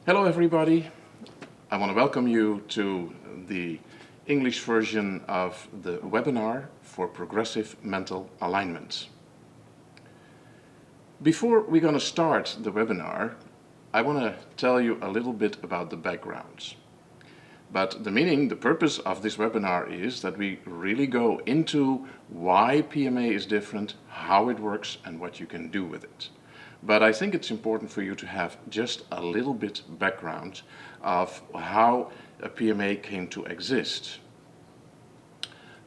Hello everybody. I want to welcome you to the English version of the webinar for progressive mental alignment. Before we're going to start the webinar, I want to tell you a little bit about the background. But the purpose of this webinar is that we really go into why PMA is different, how it works, and what you can do with it. But I think it's important for you to have just a little bit background of how a PMA came to exist.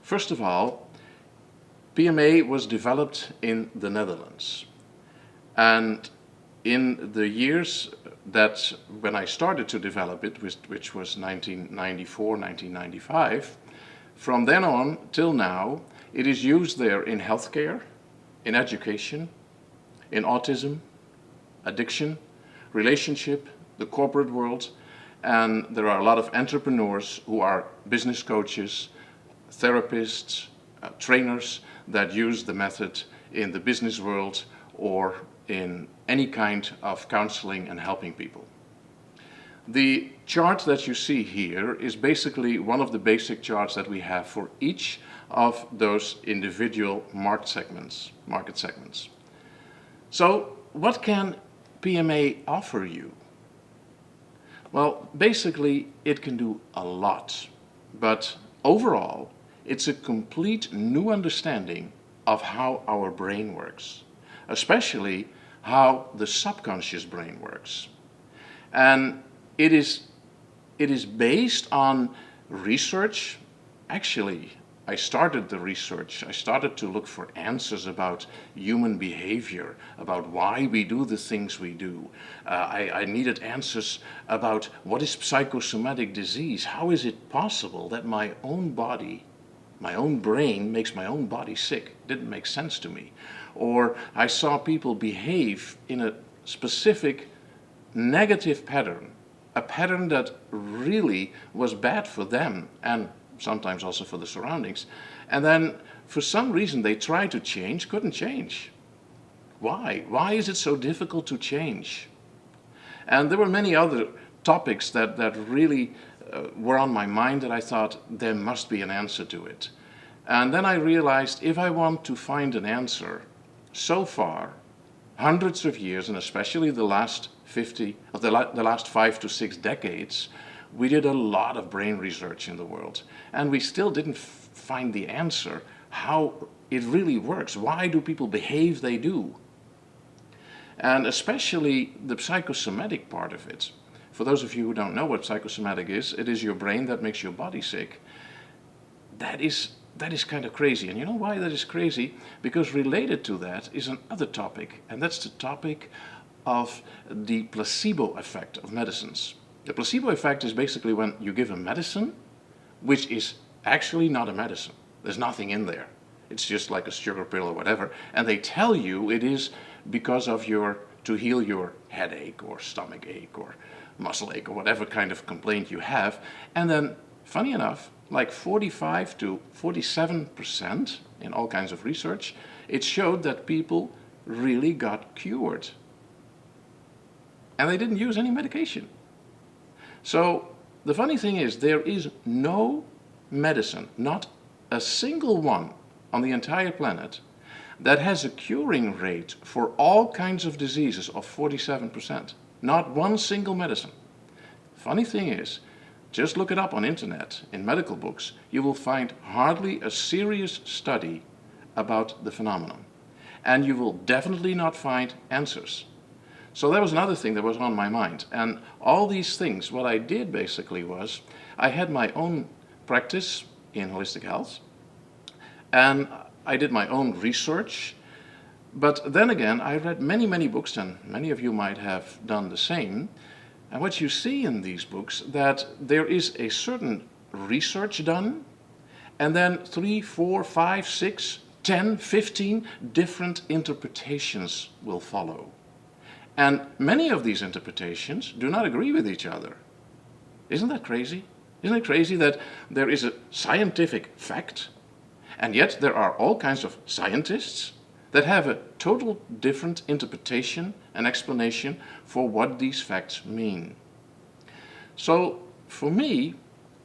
First of all, PMA was developed in the Netherlands. And in the years that when I started to develop it, which was 1994, 1995, from then on till now, it is used there in healthcare, in education, in autism, addiction, relationship, the corporate world, and there are a lot of entrepreneurs who are business coaches, therapists, trainers that use the method in the business world or in any kind of counseling and helping people. The chart that you see here is basically one of the basic charts that we have for each of those individual market segments. So what can PMA offer you? Well, basically it can do a lot, but overall it's a complete new understanding of how our brain works, especially how the subconscious brain works. And it is based on research. Actually, I started the research. I started to look for answers about human behavior, about why we do the things we do. I needed answers about what is psychosomatic disease. How is it possible that my own body, my own brain makes my own body sick? It didn't make sense to me. Or I saw people behave in a specific negative pattern, a pattern that really was bad for them and sometimes also for the surroundings. And then for some reason they tried to change, couldn't change. Why? Why is it so difficult to change? And there were many other topics that really were on my mind that I thought there must be an answer to it. And then I realized if I want to find an answer, so far, hundreds of years, and especially the last 5 to 6 decades, we did a lot of brain research in the world, and we still didn't find the answer how it really works. Why do people behave they do? And especially the psychosomatic part of it. For those of you who don't know what psychosomatic is, it is your brain that makes your body sick. That is kind of crazy. And you know why that is crazy? Because related to that is another topic, and that's the topic of the placebo effect of medicines. The placebo effect is basically when you give a medicine, which is actually not a medicine. There's nothing in there. It's just like a sugar pill or whatever. And they tell you it is because of to heal your headache or stomach ache or muscle ache or whatever kind of complaint you have. And then, funny enough, like 45 to 47% in all kinds of research, it showed that people really got cured. And they didn't use any medication. So the funny thing is there is no medicine, not a single one on the entire planet, that has a curing rate for all kinds of diseases of 47%. Not one single medicine. Funny thing is, just look it up on internet, in medical books, you will find hardly a serious study about the phenomenon. And you will definitely not find answers. So that was another thing that was on my mind. And all these things, what I did basically was, I had my own practice in holistic health, and I did my own research. But then again, I read many, many books, and many of you might have done the same. And what you see in these books, that there is a certain research done, and then 3, 4, 5, 6, 10, 15 different interpretations will follow. And many of these interpretations do not agree with each other. Isn't that crazy? Isn't it crazy that there is a scientific fact, and yet there are all kinds of scientists that have a total different interpretation and explanation for what these facts mean? So for me,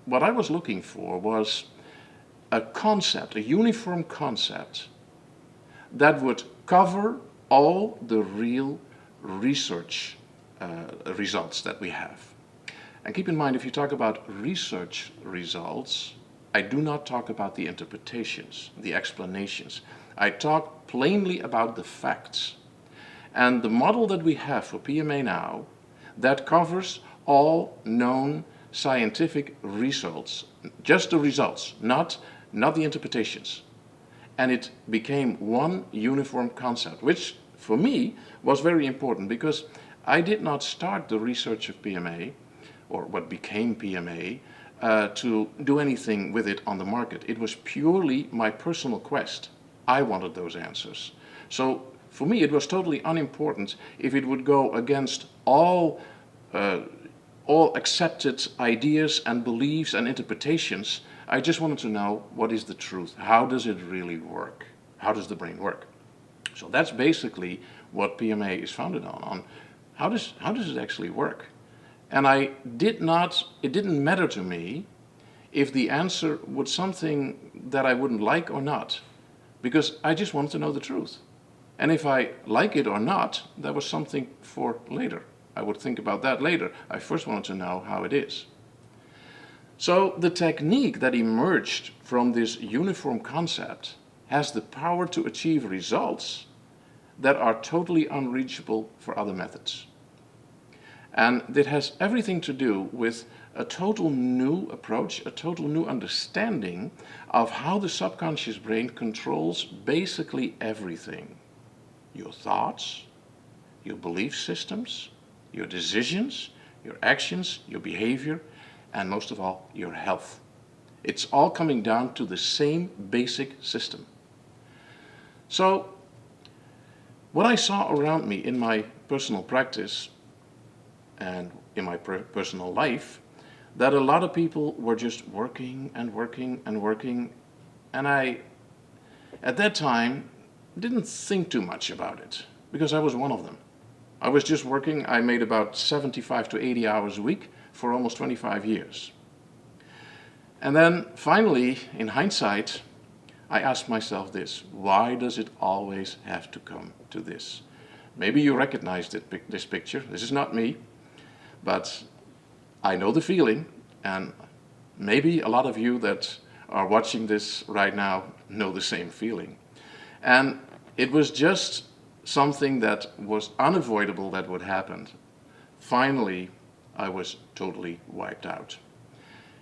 what I was looking for was a concept, a uniform concept that would cover all the real research results that we have. And keep in mind, if you talk about research results, I do not talk about the interpretations, the explanations. I talk plainly about the facts. And the model that we have for PMA now, that covers all known scientific results, just the results, not the interpretations. And it became one uniform concept, which for me was very important because I did not start the research of PMA, or what became PMA, to do anything with it on the market. It was purely my personal quest. I wanted those answers. So for me it was totally unimportant if it would go against all accepted ideas and beliefs and interpretations. I just wanted to know, what is the truth? How does it really work? How does the brain work? So that's basically what PMA is founded on how does it actually work? And it didn't matter to me if the answer was something that I wouldn't like or not, because I just wanted to know the truth. And if I like it or not, that was something for later. I would think about that later. I first wanted to know how it is. So the technique that emerged from this uniform concept has the power to achieve results that are totally unreachable for other methods. And it has everything to do with a total new approach, a total new understanding of how the subconscious brain controls basically everything. Your thoughts, your belief systems, your decisions, your actions, your behavior, and most of all, your health. It's all coming down to the same basic system. So, what I saw around me in my personal practice and in my personal life, that a lot of people were just working and working and working, and I, at that time, didn't think too much about it, because I was one of them. I was just working. I made about 75 to 80 hours a week for almost 25 years. And then finally, in hindsight, I asked myself this: why does it always have to come to this? Maybe you recognized this picture. This is not me, but I know the feeling, and maybe a lot of you that are watching this right now know the same feeling. And it was just something that was unavoidable that would happen. Finally, I was totally wiped out.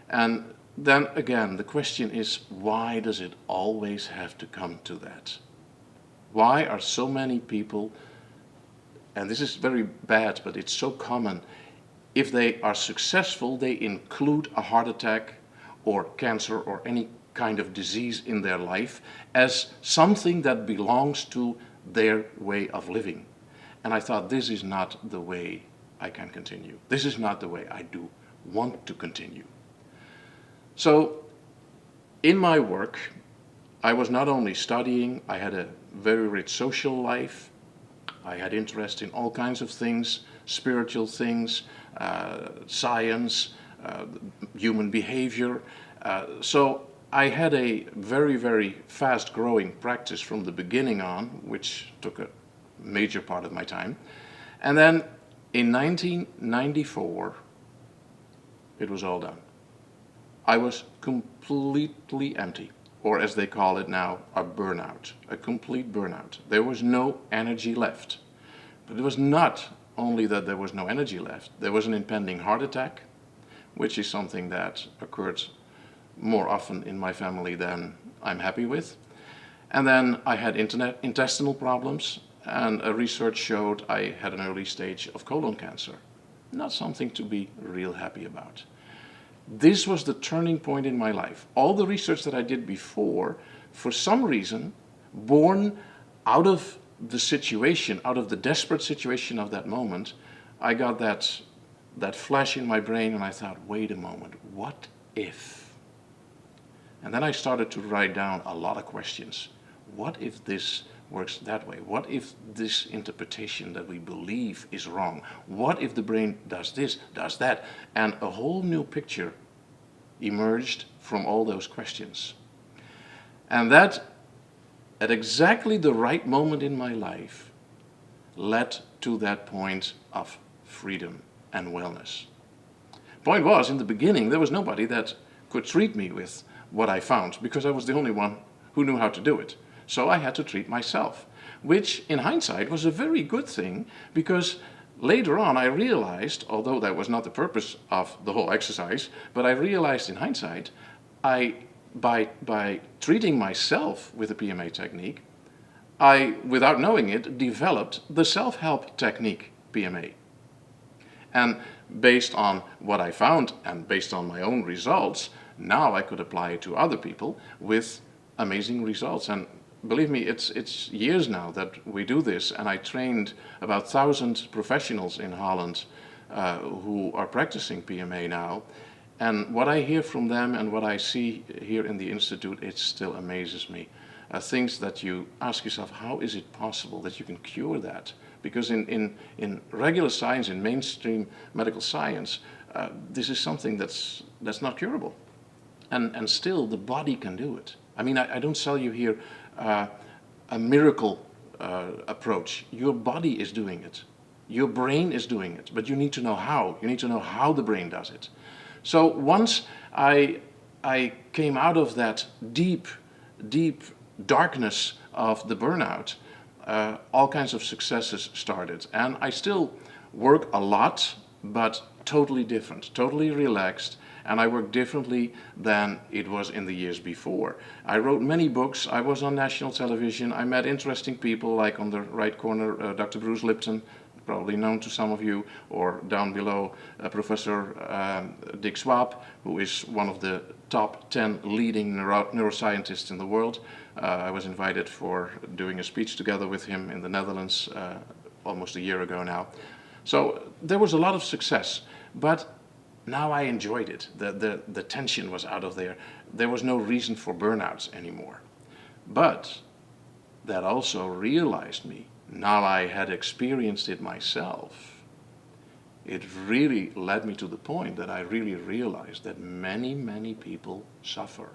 And then again, the question is, why does it always have to come to that? Why are so many people, and this is very bad, but it's so common, if they are successful, they include a heart attack or cancer or any kind of disease in their life as something that belongs to their way of living. And I thought, this is not the way I can continue. This is not the way I do want to continue. So in my work, I was not only studying, I had a very rich social life. I had interest in all kinds of things, spiritual things, science, human behavior. So I had a very, very fast growing practice from the beginning on, which took a major part of my time. And then in 1994, it was all done. I was completely empty, or as they call it now, a burnout, a complete burnout. There was no energy left. But it was not only that there was no energy left, there was an impending heart attack, which is something that occurred more often in my family than I'm happy with. And then I had intestinal problems, and research showed I had an early stage of colon cancer. Not something to be real happy about. This was the turning point in my life. All the research that I did before, for some reason, born out of the situation, out of the desperate situation of that moment, I got that flash in my brain, and I thought, wait a moment, what if? And then I started to write down a lot of questions. What if this works that way? What if this interpretation that we believe is wrong? What if the brain does this, does that? And a whole new picture emerged from all those questions. And that, at exactly the right moment in my life, led to that point of freedom and wellness. Point was, in the beginning, there was nobody that could treat me with what I found, because I was the only one who knew how to do it. So I had to treat myself, which in hindsight was a very good thing, because later on I realized, although that was not the purpose of the whole exercise, but I realized in hindsight, by treating myself with the PMA technique, I, without knowing it, developed the self-help technique PMA. And based on what I found and based on my own results, now I could apply it to other people with amazing results. And believe me, it's years now that we do this, and I trained about 1,000 professionals in Holland who are practicing PMA now. And what I hear from them and what I see here in the Institute, it still amazes me. Things that you ask yourself, how is it possible that you can cure that? Because in regular science, in mainstream medical science, this is something that's not curable. And still the body can do it. I mean, I don't sell you here a miracle approach. Your body is doing it. Your brain is doing it, but you need to know how. You need to know how the brain does it. So once I came out of that deep darkness of the burnout, all kinds of successes started. And I still work a lot, but totally different, totally relaxed, and I work differently than it was in the years before. I wrote many books, I was on national television, I met interesting people, like on the right corner, Dr. Bruce Lipton, probably known to some of you, or down below, Professor Dick Swab, who is one of the top 10 leading neuroscientists in the world. I was invited for doing a speech together with him in the Netherlands almost a year ago now. So there was a lot of success, but now I enjoyed it. The tension was out of there. There was no reason for burnouts anymore. But that also realized me. Now I had experienced it myself. It really led me to the point that I really realized that many people suffer.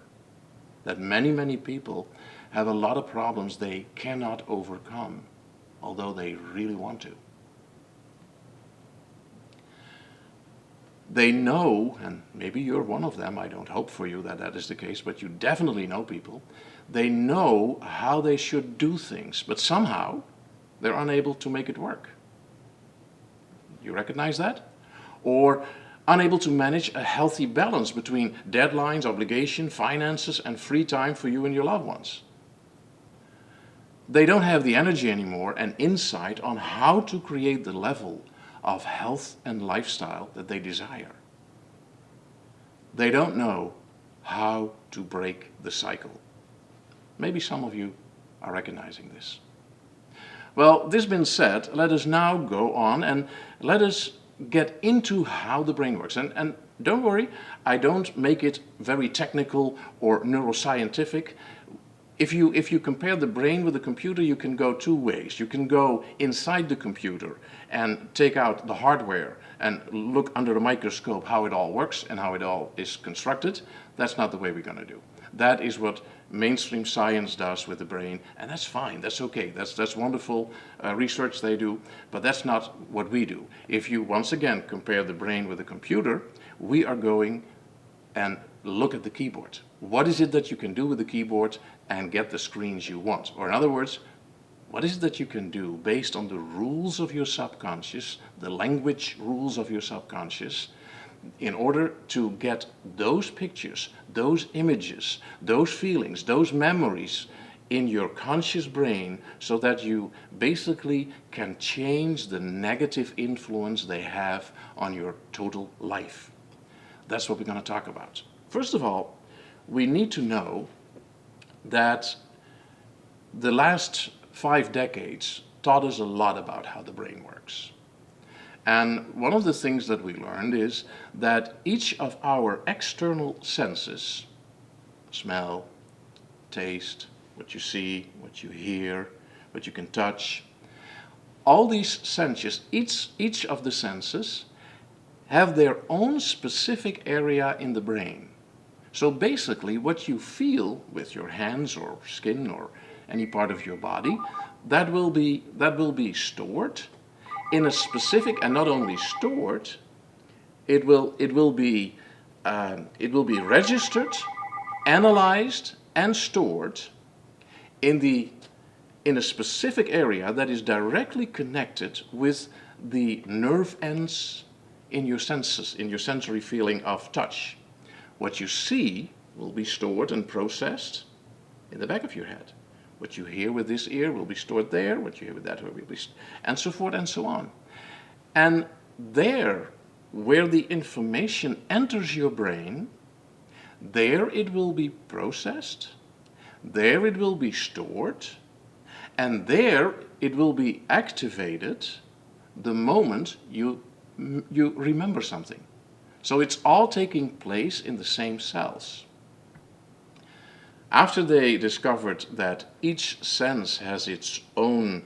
That many people have a lot of problems they cannot overcome, although they really want to. They know, and maybe you're one of them, I don't hope for you that that is the case, but you definitely know people, they know how they should do things, but somehow they're unable to make it work. You recognize that? Or unable to manage a healthy balance between deadlines, obligation, finances, and free time for you and your loved ones. They don't have the energy anymore and insight on how to create the level of health and lifestyle that they desire. They don't know how to break the cycle. Maybe some of you are recognizing this. Well, this being said, let us now go on and let us get into how the brain works. And don't worry, I don't make it very technical or neuroscientific. If you compare the brain with the computer, you can go two ways. You can go inside the computer and take out the hardware and look under a microscope how it all works and how it all is constructed. That's not the way we're going to do. That is what mainstream science does with the brain, and that's fine, that's okay, that's wonderful research they do, but that's not what we do. If you once again compare the brain with the computer, we are going and look at the keyboard. What is it that you can do with the keyboard and get the screens you want? Or in other words, what is it that you can do based on the rules of your subconscious, the language rules of your subconscious, in order to get those pictures, those images, those feelings, those memories in your conscious brain, so that you basically can change the negative influence they have on your total life. That's what we're going to talk about. First of all, we need to know that the last 5 decades taught us a lot about how the brain works. And one of the things that we learned is that each of our external senses, smell, taste, what you see, what you hear, what you can touch. All these senses, each of the senses, have their own specific area in the brain. So basically, what you feel with your hands or skin or any part of your body, that will be stored in a specific, and not only stored, it will be registered, analyzed, and stored in a specific area that is directly connected with the nerve ends in your senses, in your sensory feeling of touch. What you see will be stored and processed in the back of your head. What you hear with this ear will be stored there, what you hear with that ear will be, and so forth and so on. And there, where the information enters your brain, there it will be processed, there it will be stored, and there it will be activated the moment you remember something. So it's all taking place in the same cells. After they discovered that each sense has its own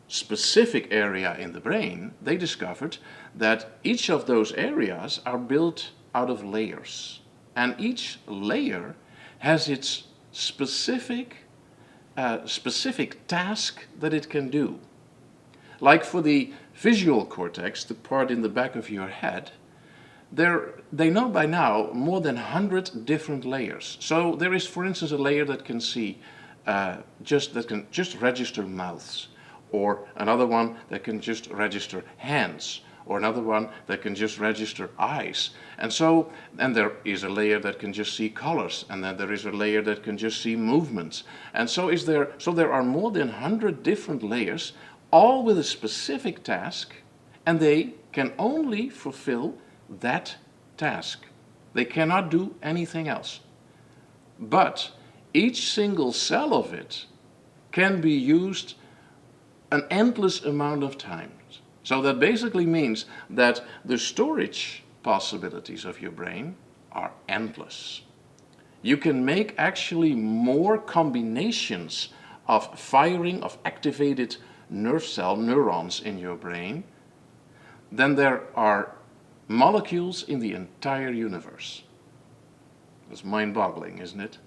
specific area in the brain, they discovered that each of those areas are built out of layers. And each layer has its specific task that it can do. Like for the visual cortex, the part in the back of your head, they know by now more than 100 different layers. So there is, for instance, a layer that can see, that can just register mouths, or another one that can just register hands, or another one that can just register eyes. And there is a layer that can just see colors, and then there is a layer that can just see movements. And so there are more than 100 different layers, all with a specific task, and they can only fulfill that task. They cannot do anything else. But each single cell of it can be used an endless amount of times. So that basically means that the storage possibilities of your brain are endless. You can make actually more combinations of firing of activated neurons in your brain than there are molecules in the entire universe. It's mind-boggling, isn't it?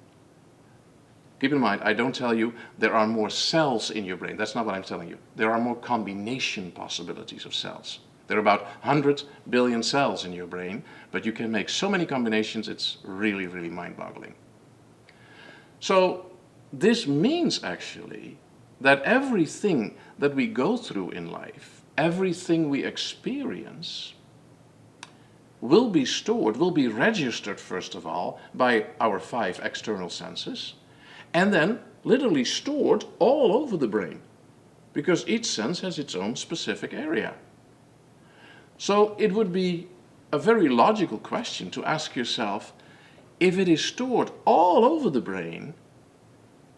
Keep in mind, I don't tell you there are more cells in your brain. That's not what I'm telling you. There are more combination possibilities of cells. There are about 100 billion cells in your brain, but you can make so many combinations, it's really, really mind-boggling. So this means actually that everything that we go through in life, everything we experience, will be stored, will be registered first of all by our 5 external senses, and then literally stored all over the brain, because each sense has its own specific area. So it would be a very logical question to ask yourself, if it is stored all over the brain,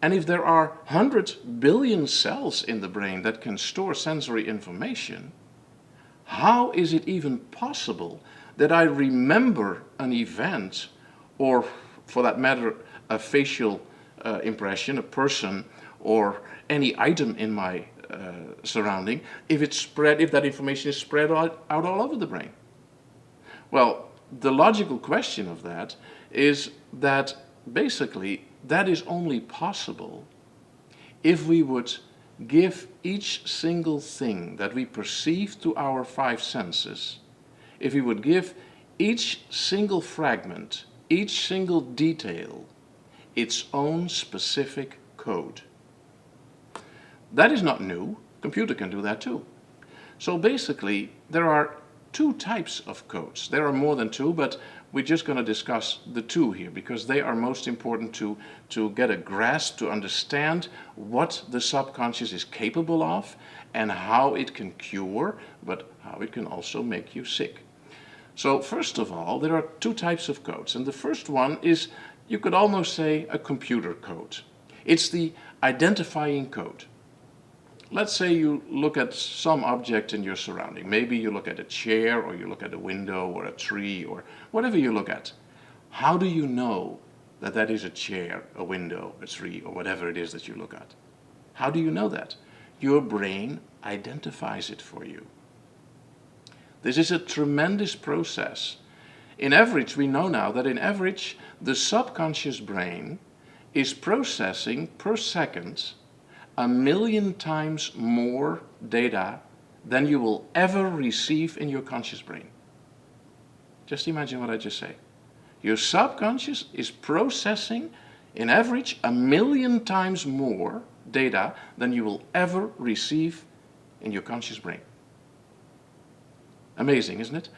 and if there are 100 billion cells in the brain that can store sensory information, how is it even possible that I remember an event, or for that matter, a facial impression, a person, or any item in my surrounding, if that information is spread out all over the brain? Well, the logical question of that is that basically that is only possible if we would give each single thing that we perceive through our 5 senses, if we would give each single fragment, each single detail, its own specific code. That is not new. Computer can do that too. So basically, there are 2 types of codes. There are more than 2, but we're just going to discuss the 2 here, because they are most important to get a grasp, to understand what the subconscious is capable of, and how it can cure, but how it can also make you sick. So first of all, there are 2 types of codes, and the first one is, you could almost say, a computer code. It's the identifying code. Let's say you look at some object in your surrounding. Maybe you look at a chair, or you look at a window, or a tree, or whatever you look at. How do you know that that is a chair, a window, a tree, or whatever it is that you look at? How do you know that? your brain identifies it for you. This is a tremendous process. In average, we know now that in average, the subconscious brain is processing per second 1,000,000 times more data than you will ever receive in your conscious brain. Just imagine what I just said. Your subconscious is processing, in average, 1,000,000 times more data than you will ever receive in your conscious brain. Amazing, isn't it?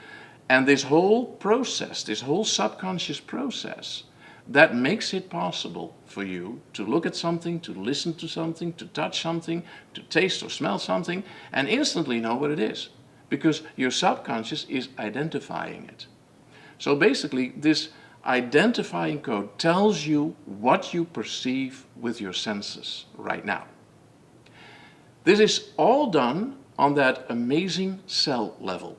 And this whole process, this whole subconscious process, that makes it possible for you to look at something, to listen to something, to touch something, to taste or smell something, and instantly know what it is, because your subconscious is identifying it. So basically, this identifying code tells you what you perceive with your senses right now. This is all done on that amazing cell level.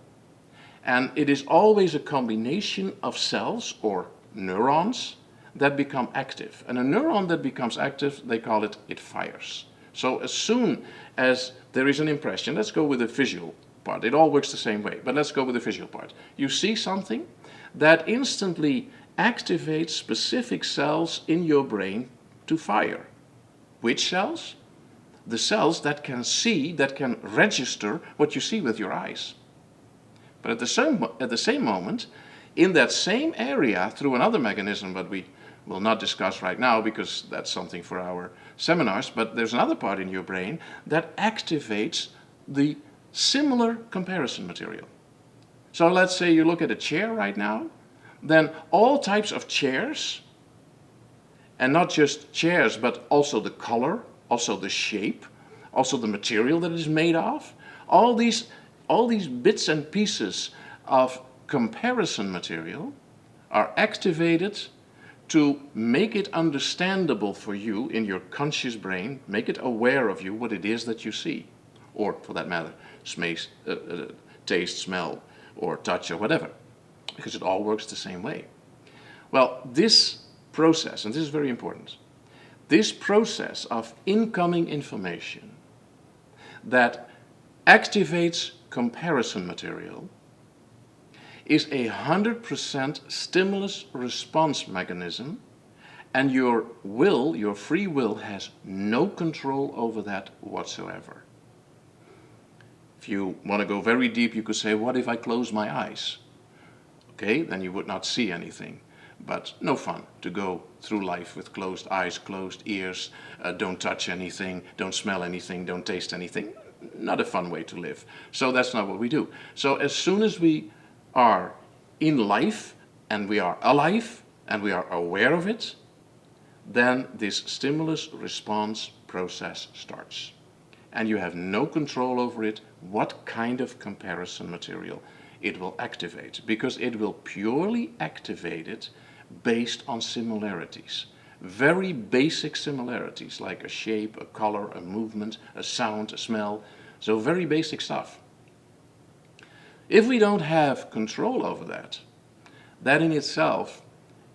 And it is always a combination of cells or neurons that become active. And a neuron that becomes active, they call it, it fires. So as soon as there is an impression, let's go with the visual part. It all works the same way, but let's go with the visual part. You see something that instantly activates specific cells in your brain to fire. Which cells? The cells that can see, that can register what you see with your eyes. But at the same moment, in that same area, through another mechanism that we will not discuss right now because that's something for our seminars, but there's another part in your brain that activates the similar comparison material. So let's say you look at a chair right now, then all types of chairs, and not just chairs, but also the color, also the shape, also the material that it is made of, all these bits and pieces of comparison material are activated to make it understandable for you in your conscious brain, make it aware of you what it is that you see, or for that matter, taste, smell, or touch, or whatever, because it all works the same way. Well, this process, and this is very important, this process of incoming information that activates comparison material is a 100% stimulus response mechanism, and your will, your free will, has no control over that whatsoever. If you want to go very deep, you could say, what if I close my eyes? Okay, then you would not see anything. But no fun to go through life with closed eyes, closed ears, don't touch anything, don't smell anything, don't taste anything. Not a fun way to live. So that's not what we do. So as soon as we are in life and we are alive and we are aware of it, then this stimulus response process starts. And you have no control over it, what kind of comparison material it will activate, because it will purely activate it based on similarities. Very basic similarities, like a shape, a color, a movement, a sound, a smell. So very basic stuff. If we don't have control over that, that in itself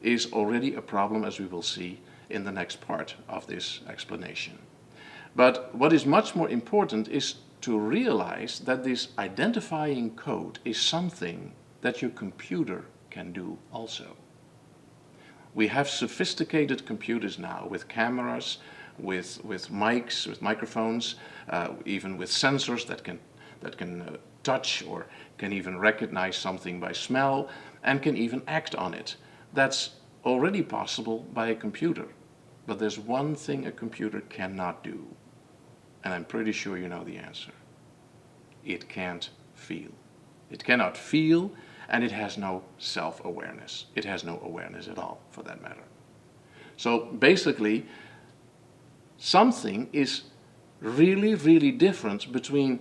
is already a problem, as we will see in the next part of this explanation. But what is much more important is to realize that this identifying code is something that your computer can do also. We have sophisticated computers now with cameras, with mics, with microphones, even with sensors that can touch or can even recognize something by smell and can even act on it. That's already possible by a computer. But there's one thing a computer cannot do, and I'm pretty sure you know the answer. It can't feel. It cannot feel, and it has no self-awareness. It has no awareness at all, for that matter. So basically, something is really, really different between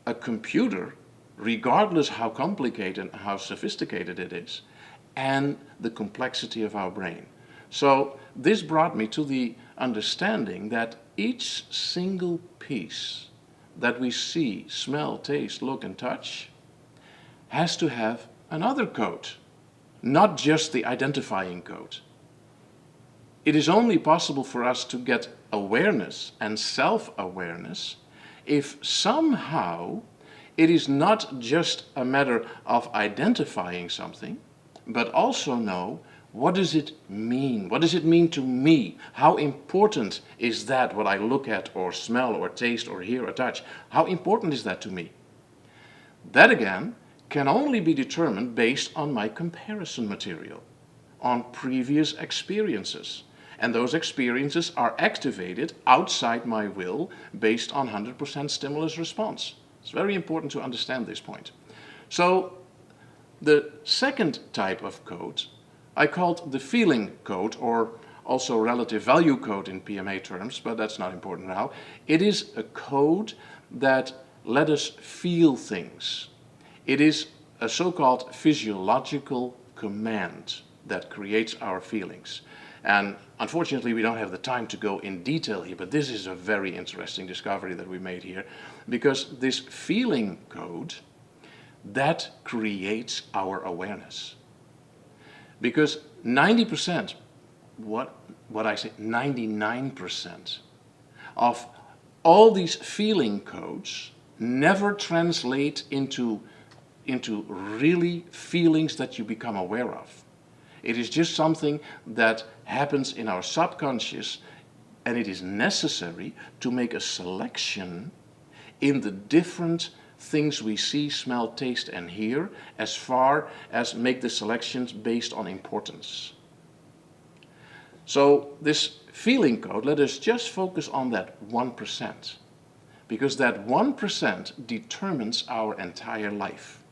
a computer, regardless how complicated and how sophisticated it is, and the complexity of our brain. So this brought me to the understanding that each single piece that we see, smell, taste, look, and touch has to have another code, not just the identifying code. It is only possible for us to get awareness and self-awareness if somehow it is not just a matter of identifying something, but also know, what does it mean? What does it mean to me? How important is that, what I look at or smell or taste or hear or touch? How important is that to me? That again can only be determined based on my comparison material, on previous experiences. And those experiences are activated outside my will based on 100% stimulus response. It's very important to understand this point. So the second type of code I called the feeling code, or also relative value code in PMA terms, but that's not important now. It is a code that let us feel things. It is a so-called physiological command that creates our feelings. And unfortunately, we don't have the time to go in detail here, but this is a very interesting discovery that we made here, because this feeling code, that creates our awareness. Because 90%, what I say, 99% of all these feeling codes never translate into really feelings that you become aware of. It is just something that happens in our subconscious, and it is necessary to make a selection in the different things we see, smell, taste, and hear, as far as make the selections based on importance. So this feeling code, let us just focus on that 1%, because that 1% determines our entire life.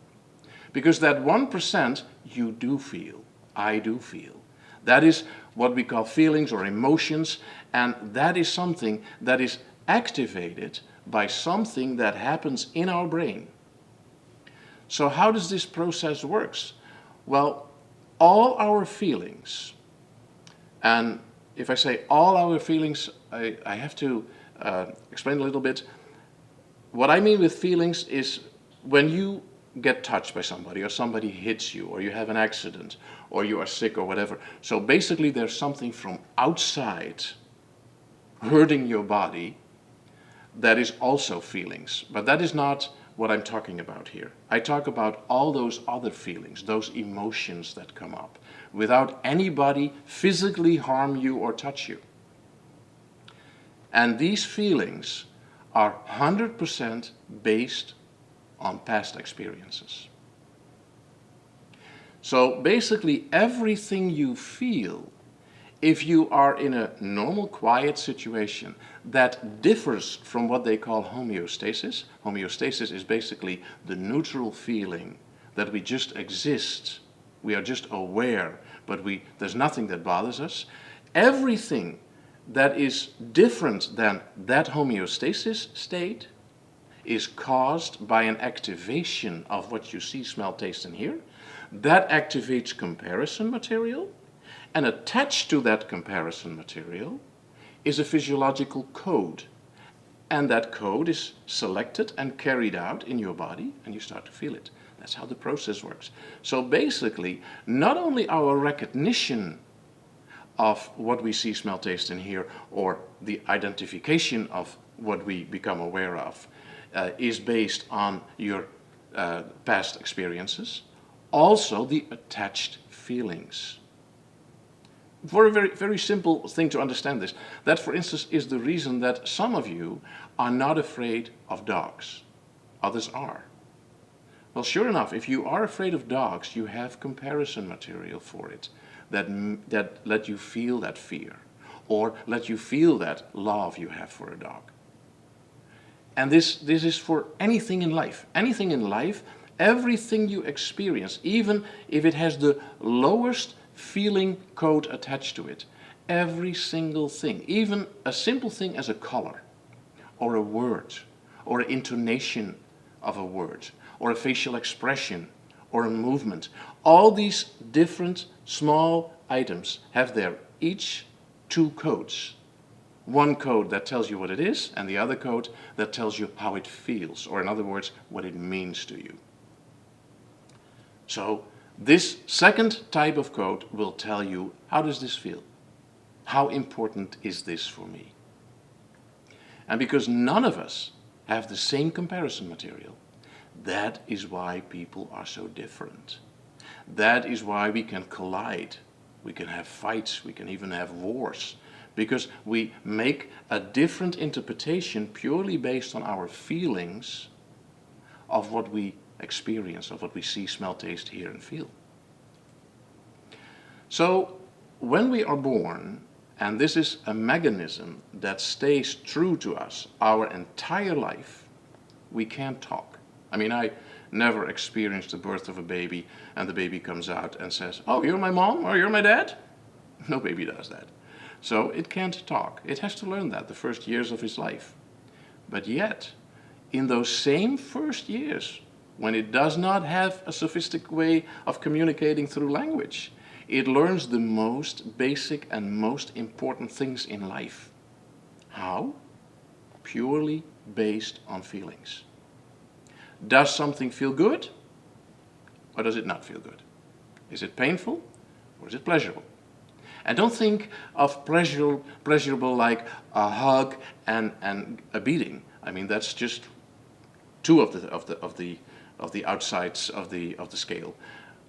Because that 1% you do feel, I do feel. That is what we call feelings or emotions, and that is something that is activated by something that happens in our brain. So how does this process work? Well, all our feelings, and if I say all our feelings, I have to explain a little bit. What I mean with feelings is when you get touched by somebody, or somebody hits you, or you have an accident, or you are sick, or whatever. So basically there's something from outside hurting your body that is also feelings. But that is not what I'm talking about here. I talk about all those other feelings, those emotions that come up, without anybody physically harm you or touch you. And these feelings are 100% based on past experiences. So basically everything you feel, if you are in a normal, quiet situation that differs from what they call homeostasis. Homeostasis is basically the neutral feeling that we just exist. We are just aware, but there's nothing that bothers us. Everything that is different than that homeostasis state is caused by an activation of what you see, smell, taste, and hear. That activates comparison material, and attached to that comparison material is a physiological code. And that code is selected and carried out in your body, and you start to feel it. That's how the process works. So basically, not only our recognition of what we see, smell, taste, and hear, or the identification of what we become aware of, is based on your past experiences, also the attached feelings. For a very, very simple thing to understand this, that for instance is the reason that some of you are not afraid of dogs. Others are. Well, sure enough, if you are afraid of dogs, you have comparison material for it that let you feel that fear, or let you feel that love you have for a dog. And this is for anything in life. Anything in life, everything you experience, even if it has the lowest feeling code attached to it, every single thing, even a simple thing as a color, or a word, or an intonation of a word, or a facial expression, or a movement, all these different small items have their each two codes. One code that tells you what it is, and the other code that tells you how it feels, or in other words, what it means to you. So this second type of code will tell you, how does this feel? How important is this for me? And because none of us have the same comparison material. That is why people are so different. That is why we can collide. We can have fights, we can even have wars, because we make a different interpretation purely based on our feelings of what we experience, of what we see, smell, taste, hear, and feel. So, when we are born, and this is a mechanism that stays true to us our entire life, we can't talk. I mean, I never experienced the birth of a baby and the baby comes out and says, "Oh, you're my mom or you're my dad?" No baby does that. So it can't talk. It has to learn that the first years of its life. But yet, in those same first years, when it does not have a sophisticated way of communicating through language, it learns the most basic and most important things in life. How? Purely based on feelings. Does something feel good, or does it not feel good? Is it painful, or is it pleasurable? And don't think of pleasurable like a hug and a beating. I mean, that's just two of the outsides of the scale.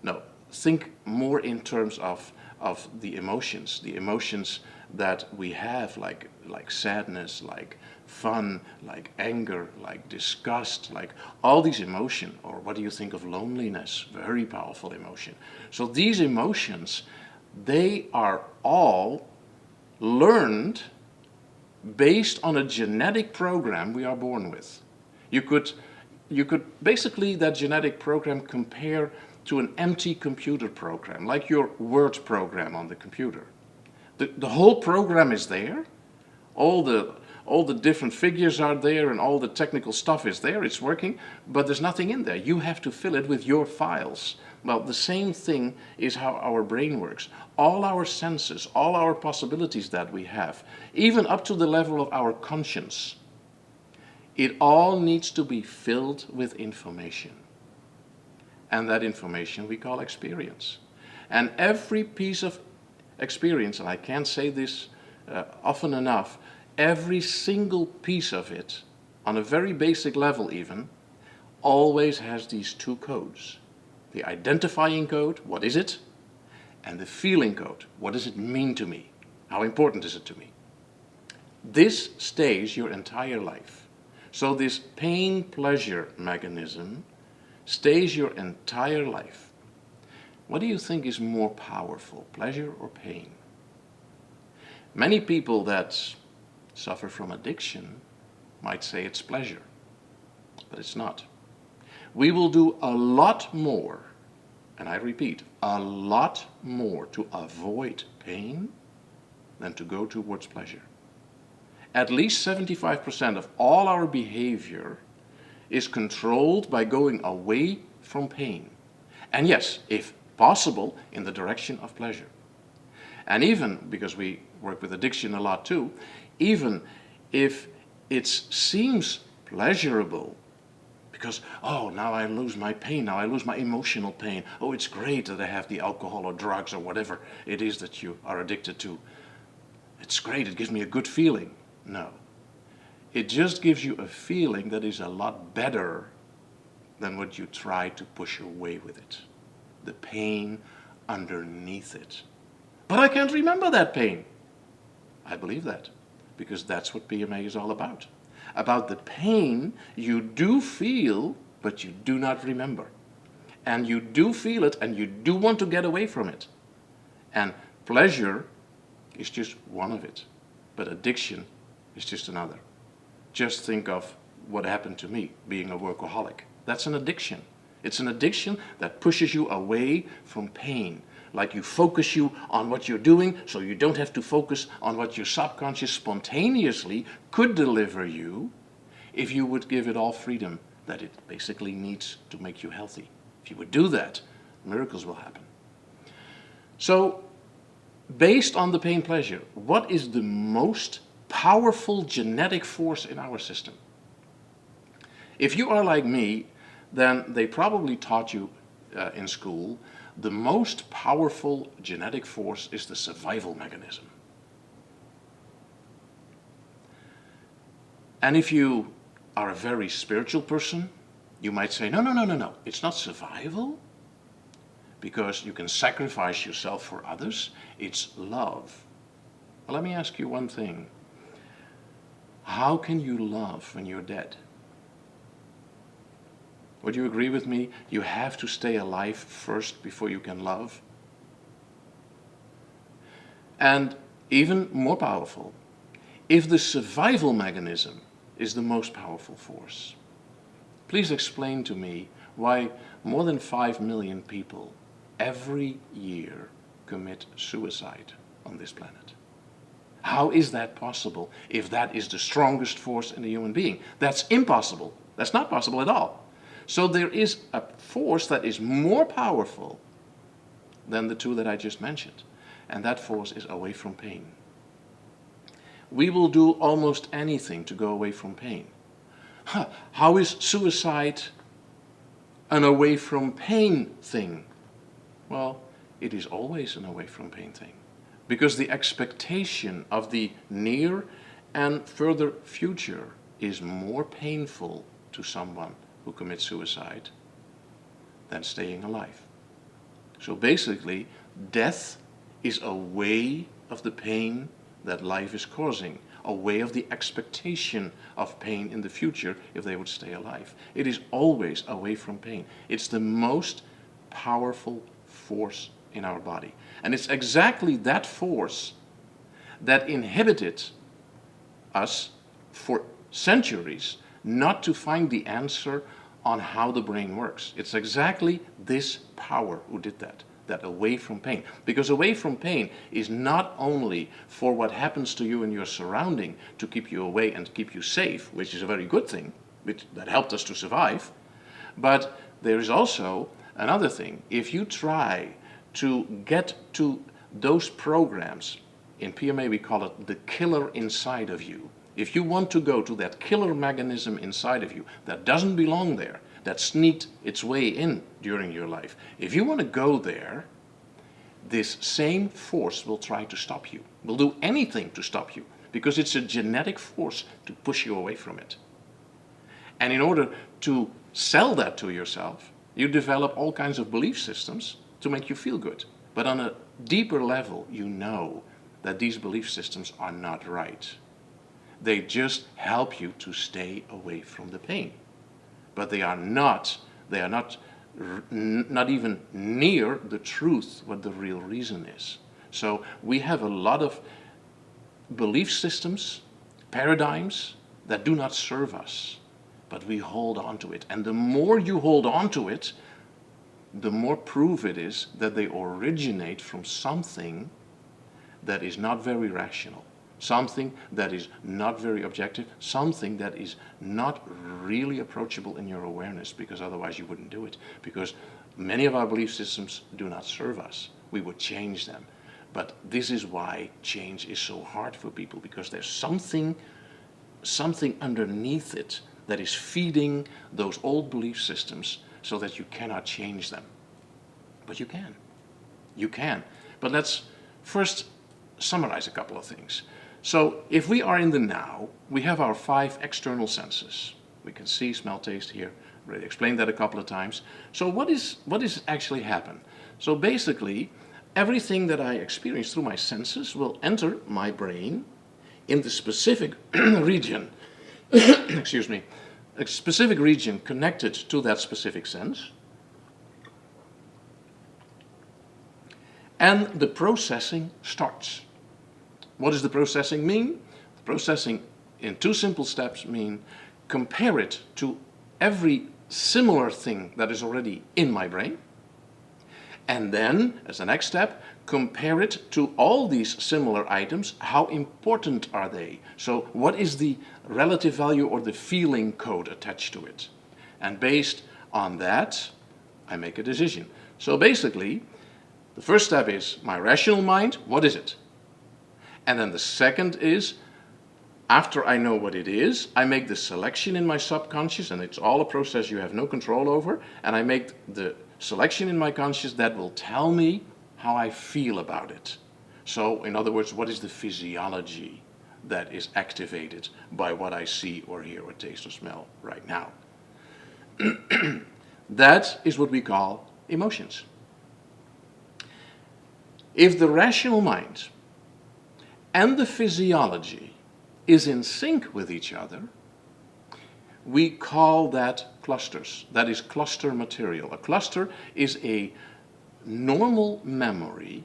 No, think more in terms of the emotions that we have, like sadness, like fun, like anger, like disgust, like all these emotions. Or what do you think of loneliness? Very powerful emotion. So these emotions, they are all learned based on a genetic program we are born with. You could basically that genetic program compare to an empty computer program, like your Word program on the computer. The whole program is there, all the different figures are there and all the technical stuff is there, it's working, but there's nothing in there. You have to fill it with your files. Well, the same thing is how our brain works. All our senses, all our possibilities that we have, even up to the level of our conscience, it all needs to be filled with information. And that information we call experience. And every piece of experience, and I can't say this often enough, every single piece of it, on a very basic level even, always has these two codes. The identifying code, what is it? And the feeling code, what does it mean to me? How important is it to me? This stays your entire life. So this pain-pleasure mechanism stays your entire life. What do you think is more powerful, pleasure or pain? Many people that suffer from addiction might say it's pleasure, but it's not. We will do a lot more, and I repeat, a lot more to avoid pain than to go towards pleasure. At least 75% of all our behavior is controlled by going away from pain. And yes, if possible, in the direction of pleasure. And even, because we work with addiction a lot too, even if it seems pleasurable, because, oh, now I lose my pain, now I lose my emotional pain. Oh, it's great that I have the alcohol or drugs or whatever it is that you are addicted to. It's great, it gives me a good feeling. No. It just gives you a feeling that is a lot better than what you try to push away with it. The pain underneath it. But I can't remember that pain. I believe that, because that's what PMA is all about. About the pain you do feel, but you do not remember. And you do feel it, and you do want to get away from it. And pleasure is just one of it. But addiction is just another. Just think of what happened to me, being a workaholic. That's an addiction. It's an addiction that pushes you away from pain. Like you focus you on what you're doing, so you don't have to focus on what your subconscious spontaneously could deliver you if you would give it all freedom that it basically needs to make you healthy. If you would do that, miracles will happen. So, based on the pain-pleasure, what is the most powerful genetic force in our system? If you are like me, then they probably taught you in school the most powerful genetic force is the survival mechanism. And if you are a very spiritual person, you might say, no, no, no, no, no, it's not survival, because you can sacrifice yourself for others. It's love. Well, let me ask you one thing. How can you love when you're dead? Would you agree with me? You have to stay alive first before you can love. And even more powerful, if the survival mechanism is the most powerful force, please explain to me why more than 5 million people every year commit suicide on this planet. How is that possible if that is the strongest force in a human being? That's impossible. That's not possible at all. So there is a force that is more powerful than the two that I just mentioned. And that force is away from pain. We will do almost anything to go away from pain. How is suicide an away from pain thing? Well, it is always an away from pain thing. Because the expectation of the near and further future is more painful to someone who commits suicide than staying alive. So basically, death is a way of the pain that life is causing, a way of the expectation of pain in the future if they would stay alive. It is always away from pain. It's the most powerful force in our body. And it's exactly that force that inhibited us for centuries not to find the answer on how the brain works. It's exactly this power who did that away from pain. Because away from pain is not only for what happens to you and your surrounding to keep you away and keep you safe, which is a very good thing, that helped us to survive, but there is also another thing. If you try to get to those programs, in PMA we call it the killer inside of you. If you want to go to that killer mechanism inside of you that doesn't belong there, that sneaked its way in during your life, if you want to go there, this same force will try to stop you, will do anything to stop you, because it's a genetic force to push you away from it. And in order to sell that to yourself, you develop all kinds of belief systems to make you feel good. But on a deeper level, you know that these belief systems are not right. They just help you to stay away from the pain. But they are not even near the truth, what the real reason is. So we have a lot of belief systems, paradigms that do not serve us, but we hold on to it. And the more you hold on to it, the more proof it is that they originate from something that is not very rational, something that is not very objective, something that is not really approachable in your awareness, because otherwise you wouldn't do it. Because many of our belief systems do not serve us. We would change them. But this is why change is so hard for people, because there's something underneath it that is feeding those old belief systems so that you cannot change them. But you can. You can. But let's first summarize a couple of things. So if we are in the now, we have our 5 external senses. We can see, smell, taste, hear. I already explained that a couple of times. So what is actually happen? So basically, everything that I experience through my senses will enter my brain in the specific region, excuse me, a specific region connected to that specific sense. And the processing starts. What does the processing mean? The processing in 2 simple steps mean compare it to every similar thing that is already in my brain. And then, as the next step, compare it to all these similar items. How important are they? So what is the relative value or the feeling code attached to it? And based on that, I make a decision. So basically, the first step is my rational mind. What is it? And then the second is, after I know what it is, I make the selection in my subconscious, and it's all a process you have no control over, and I make the selection in my conscious that will tell me how I feel about it. So, in other words, what is the physiology that is activated by what I see or hear or taste or smell right now. That is what we call emotions. If the rational mind and the physiology is in sync with each other, we call that clusters. That is cluster material. A cluster is a normal memory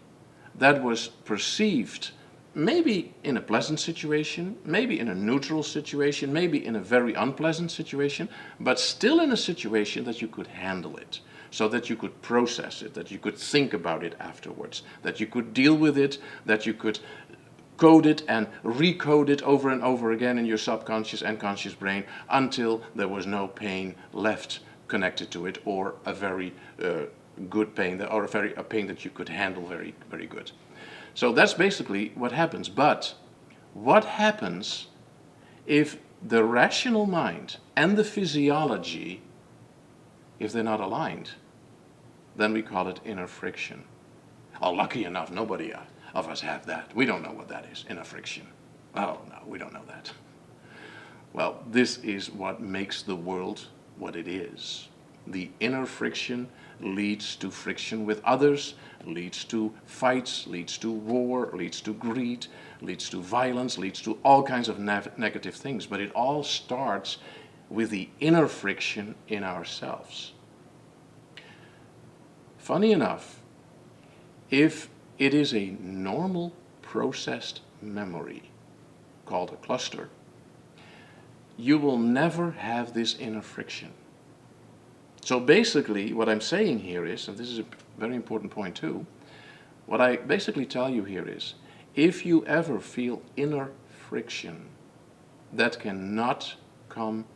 that was perceived maybe in a pleasant situation, maybe in a neutral situation, maybe in a very unpleasant situation, but still in a situation that you could handle it, so that you could process it, that you could think about it afterwards, that you could deal with it, that you could code it and recode it over and over again in your subconscious and conscious brain until there was no pain left connected to it, or a very good pain, or a pain that you could handle very, very good. So that's basically what happens. But what happens if the rational mind and the physiology, if they're not aligned? Then we call it inner friction. Oh, lucky enough, nobody of us have that. We don't know what that is, inner friction. Oh, no, we don't know that. Well, this is what makes the world what it is. The inner friction leads to friction with others, leads to fights, leads to war, leads to greed, leads to violence, leads to all kinds of negative things. But it all starts with the inner friction in ourselves. Funny enough, if it is a normal processed memory called a cluster, you will never have this inner friction. So basically, what I'm saying here is, and this is a very important point too, what I basically tell you here is, if you ever feel inner friction, that cannot come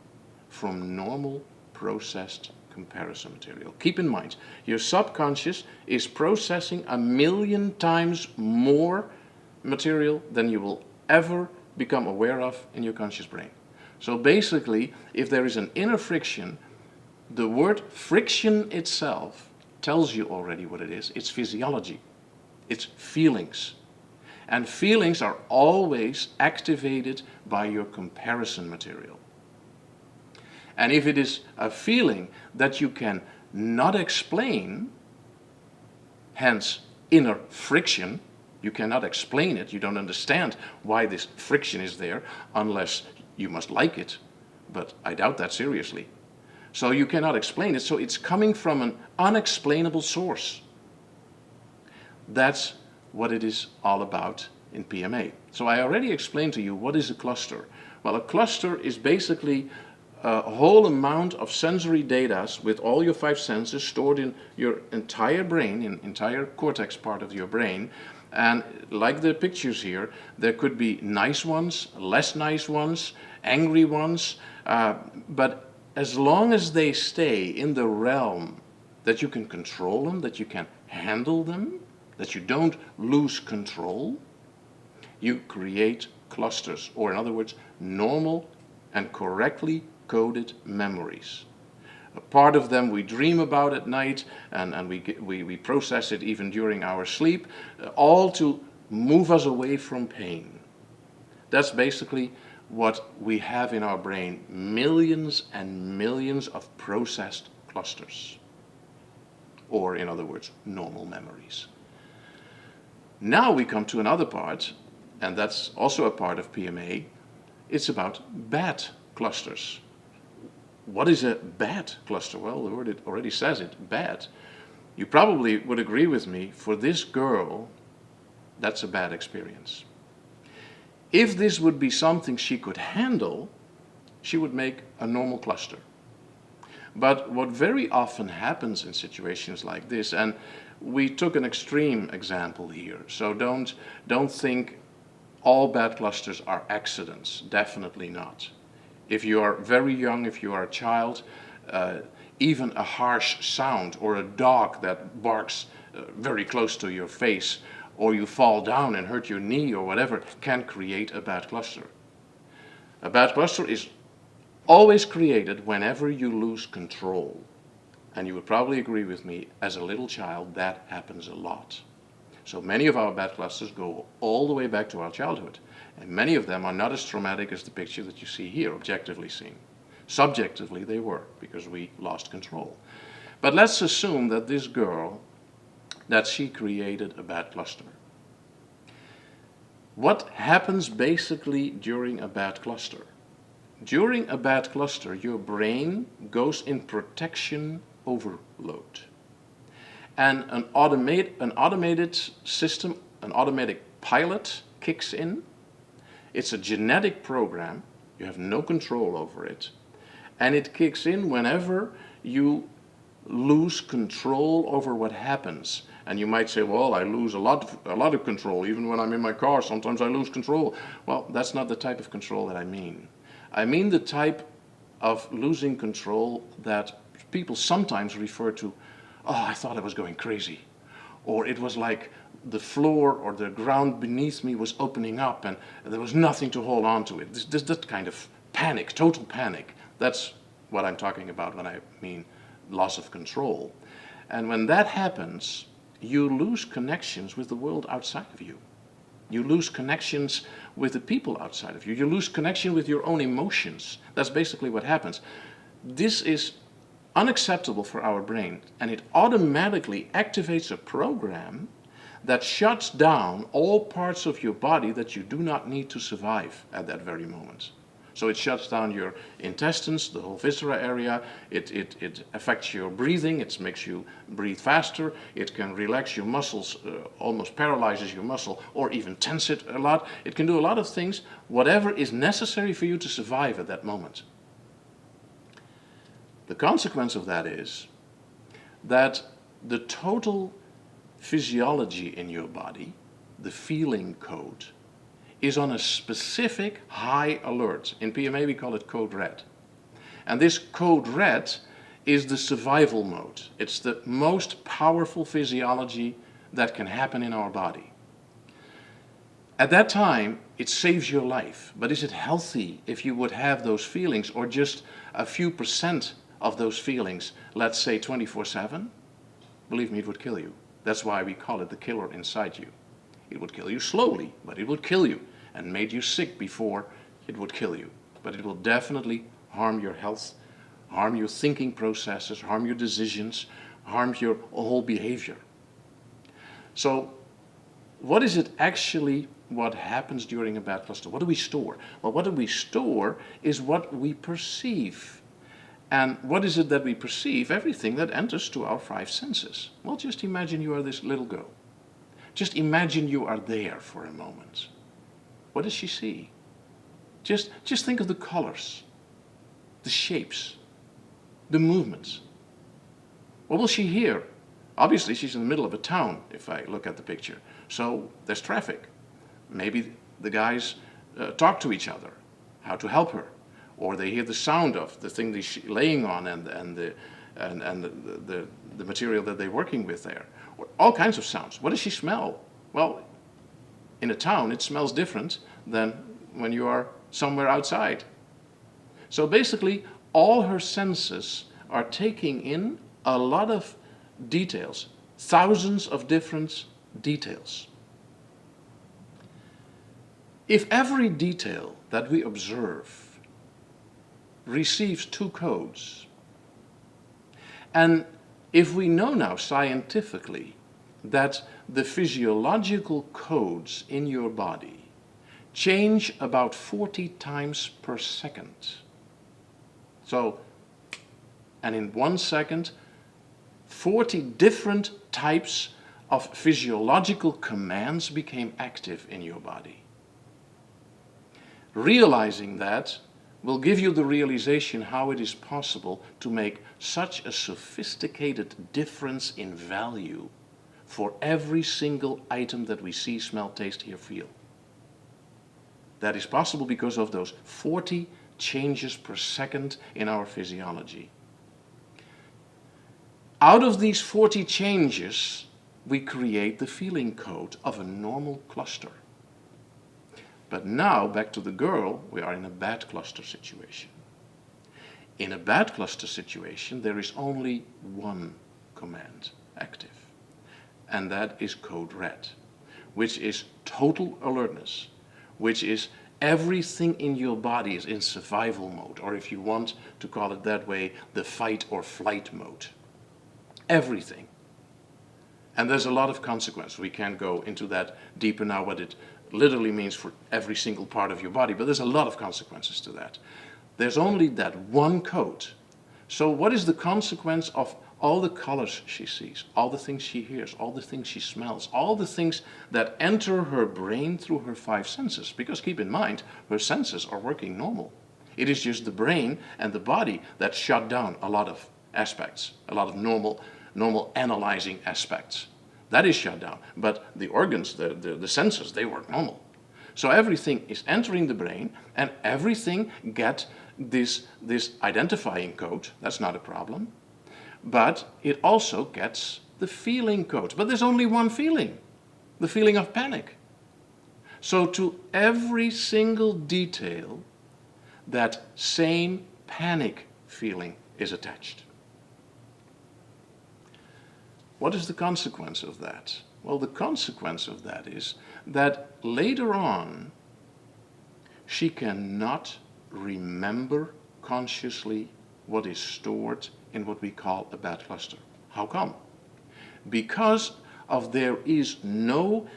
from normal processed comparison material. Keep in mind, your subconscious is processing 1,000,000 times more material than you will ever become aware of in your conscious brain. So basically, if there is an inner friction, the word friction itself tells you already what it is. It's physiology. It's feelings. And feelings are always activated by your comparison material. And if it is a feeling that you can not explain, hence inner friction, you cannot explain it, you don't understand why this friction is there, unless you must like it, but I doubt that seriously. So you cannot explain it, so it's coming from an unexplainable source. That's what it is all about in PMA. So I already explained to you what is a cluster. Well, a cluster is basically a whole amount of sensory data with all your 5 senses stored in your entire brain, in entire cortex part of your brain. And like the pictures here, there could be nice ones, less nice ones, angry ones, but as long as they stay in the realm that you can control them, that you can handle them, that you don't lose control, you create clusters, or in other words, normal and correctly coded memories. A part of them we dream about at night, and we process it even during our sleep, all to move us away from pain. That's basically what we have in our brain, millions and millions of processed clusters, or in other words, normal memories. Now we come to another part, and that's also a part of PMA. It's about bad clusters. What is a bad cluster? Well, the word it already says it, bad. You probably would agree with me, for this girl, that's a bad experience. If this would be something she could handle, she would make a normal cluster. But what very often happens in situations like this, and we took an extreme example here, so don't think all bad clusters are accidents, definitely not. If you are very young, if you are a child, even a harsh sound or a dog that barks very close to your face, or you fall down and hurt your knee or whatever, can create a bad cluster. A bad cluster is always created whenever you lose control. And you would probably agree with me, as a little child, that happens a lot. So many of our bad clusters go all the way back to our childhood. And many of them are not as traumatic as the picture that you see here, objectively seen. Subjectively, they were, because we lost control. But let's assume that this girl, that she created a bad cluster. What happens basically during a bad cluster? During a bad cluster, your brain goes in protection overload. And an automated system, an automatic pilot kicks in. It's a genetic program. You have no control over it. And it kicks in whenever you lose control over what happens. And you might say, well, I lose a lot of control. Even when I'm in my car, sometimes I lose control. Well, that's not the type of control that I mean. I mean the type of losing control that people sometimes refer to, oh, I thought I was going crazy. Or it was like the floor or the ground beneath me was opening up and there was nothing to hold on to it. That kind of panic, total panic. That's what I'm talking about when I mean loss of control. And when that happens, you lose connections with the world outside of you. You lose connections with the people outside of you. You lose connection with your own emotions. That's basically what happens. This is unacceptable for our brain, and it automatically activates a program that shuts down all parts of your body that you do not need to survive at that very moment. So it shuts down your intestines, the whole viscera area, it affects your breathing, it makes you breathe faster, it can relax your muscles, almost paralyzes your muscle, or even tense it a lot. It can do a lot of things, whatever is necessary for you to survive at that moment. The consequence of that is that the total physiology in your body, the feeling code, is on a specific high alert. In PMA we call it code red. And this code red is the survival mode. It's the most powerful physiology that can happen in our body. At that time, it saves your life. But is it healthy if you would have those feelings, or just a few % of those feelings, let's say 24/7? Believe me, it would kill you. That's why we call it the killer inside you. It would kill you slowly, but it would kill you, and made you sick before it would kill you. But it will definitely harm your health, harm your thinking processes, harm your decisions, harm your whole behavior. So what is it actually what happens during a bad cluster? What do we store? Well, what do we store is what we perceive. And what is it that we perceive? Everything that enters to our 5 senses. Well, just imagine you are this little girl. Just imagine you are there for a moment. What does she see? Just think of the colors, the shapes, the movements. What will she hear? Obviously, she's in the middle of a town, if I look at the picture. So there's traffic. Maybe the guys talk to each other, how to help her. Or they hear the sound of the thing they're laying on and the material that they're working with there. Or all kinds of sounds. What does she smell? Well, in a town, it smells different than when you are somewhere outside. So basically, all her senses are taking in a lot of details, thousands of different details. If every detail that we observe receives 2 codes, and if we know now scientifically that the physiological codes in your body change about 40 times per second. So, and in 1 second, 40 different types of physiological commands became active in your body. Realizing that will give you the realization how it is possible to make such a sophisticated difference in value for every single item that we see, smell, taste, hear, feel. That is possible because of those 40 changes per second in our physiology. Out of these 40 changes, we create the feeling code of a normal cluster. But now, back to the girl, we are in a bad cluster situation. In a bad cluster situation, there is only one command active. and that is code red, which is total alertness, which is everything in your body is in survival mode, or if you want to call it that way, the fight or flight mode. Everything. And there's a lot of consequences. We can't go into that deeper now, what it literally means for every single part of your body, but there's a lot of consequences to that. There's only that one code. So what is the consequence of all the colors she sees, all the things she hears, all the things she smells, all the things that enter her brain through her 5 senses? Because keep in mind, her senses are working normal. It is just the brain and the body that shut down a lot of aspects, a lot of normal analyzing aspects. That is shut down, but the organs, the senses, they work normal. So everything is entering the brain, and everything gets this identifying code. That's not a problem. But it also gets the feeling code. But there's only one feeling, the feeling of panic. So to every single detail, that same panic feeling is attached. What is the consequence of that? Well, the consequence of that is that later on, she cannot remember consciously what is stored in what we call a bad cluster. How come? Because there is no